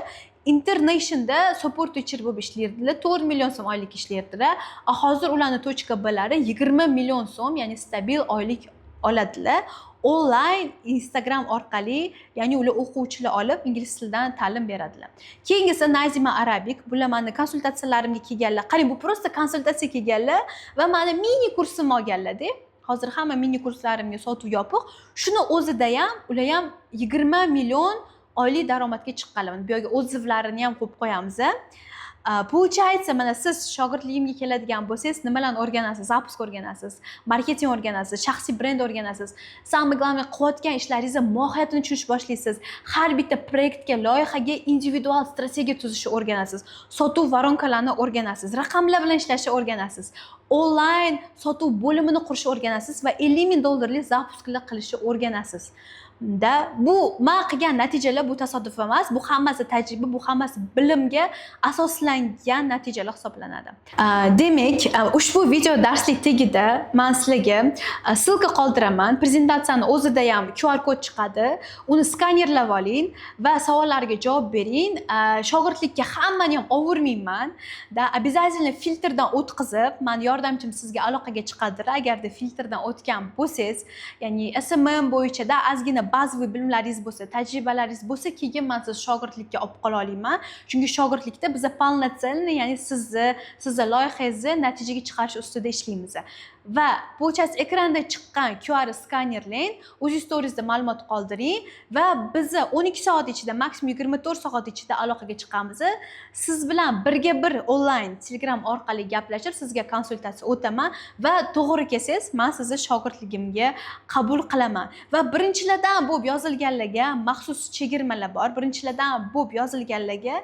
Internationda support teacher bo'lib ishlardilar, 4 million so'm oylik ishlardilar. Hozir ularning tochka ballari 20 million so'm, ya'ni stabil oylik oladilar. Onlayn Instagram orqali, ya'ni ular o'quvchilar olib ingliz tilidan ta'lim beradilar. Keyingisi Nazima Arabik, bular meni konsultatsiyalarimga kelganlar. Qarang, bu prosta konsultatsiya kelganlar va meni mini kursim olganlar-da. Hozir hamma mini kurslarimga sotuv yopiq. Shuni o'zida ham ular ham 20 million oylik daromadga chiqqanlar. Bu yerga o'zivlarini ham qo'yib qo'yamiz. Получается, mana siz shogirdligimga keladigan bo'lsangiz, nimalarni o'rganasiz? Zapus o'rganasiz, marketing o'rganasiz, shaxsiy brend o'rganasiz. Самое главное, qilayotgan ishlaringizni mohiyatini tushunish boshlaysiz. Har bitta proyektga, loyihaga individual strategiya tuzishni o'rganasiz. Sotuv varonkalarini o'rganasiz, raqamlar bilan ishlashni o'rganasiz. Onlayn sotuv bo'limini qurishni o'rganasiz va $50,000lik zapusklar qilishni o'rganasiz. Bu men qilgan natijalar bu tasodif emas, bu hammasi tajriba, bu hammasi bilimga asoslangan natijalar hisoblanadi. Demak, ushbu video darslik tagida men sizlarga ssilka qoldiraman. Prezentatsiyani o'zida ham QR kod chiqadi. Uni skanerlab oling va savollarga javob bering. Shogirdlikka hammani ham ovurmayman. Обязательно filtrdan o'tkazib, men yordamchim sizga aloqaga chiqadi. Agarda filtrdan o'tgan bo'lsangiz, ya'ni SMM bo'yicha ozgina bazaviy bilimlaringiz bo'lsa, tajribalaringiz bo'lsa, keyin men siz shogirdlikka olib qola olaman. Chunki shogirdlikda biz полноценный, ya'ni sizni loyihangizni natijaga chiqarish ustida ishlaymiz. Va получается ekranda chiqqan QR skanerlang, o'z storiesda ma'lumot qoldiring va biz 12 soat ichida, maksimum 24 soat ichida aloqaga chiqamiz. Siz bilan birga bir onlayn Telegram orqali gaplashib, sizga konsultatsiya o'taman va to'g'ri kelsangiz, men sizni shogirdligimga qabul qilaman. Va birinchilardan bo'lib yozilganlarga maxsus chegirmalar bor. Birinchilardan bo'lib yozilganlarga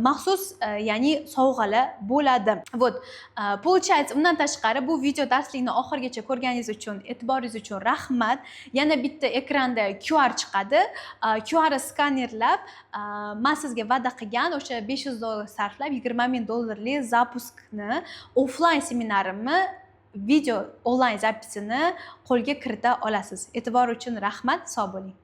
maxsus ya'ni sovg'alar bo'ladi. Вот. Получается, undan tashqari bu video darslikni oxirigacha ko'rganingiz uchun, e'tiboringiz uchun rahmat. Yana bitta ekranda QR chiqadi. QR skanerlab men sizga va'da qilgan o'sha $500 sarflab $20,000lik zapuskni offlayn seminarimni video onlayn zapisini qo'lga kirita olasiz. E'tibor uchun rahmat, sog' bo'ling.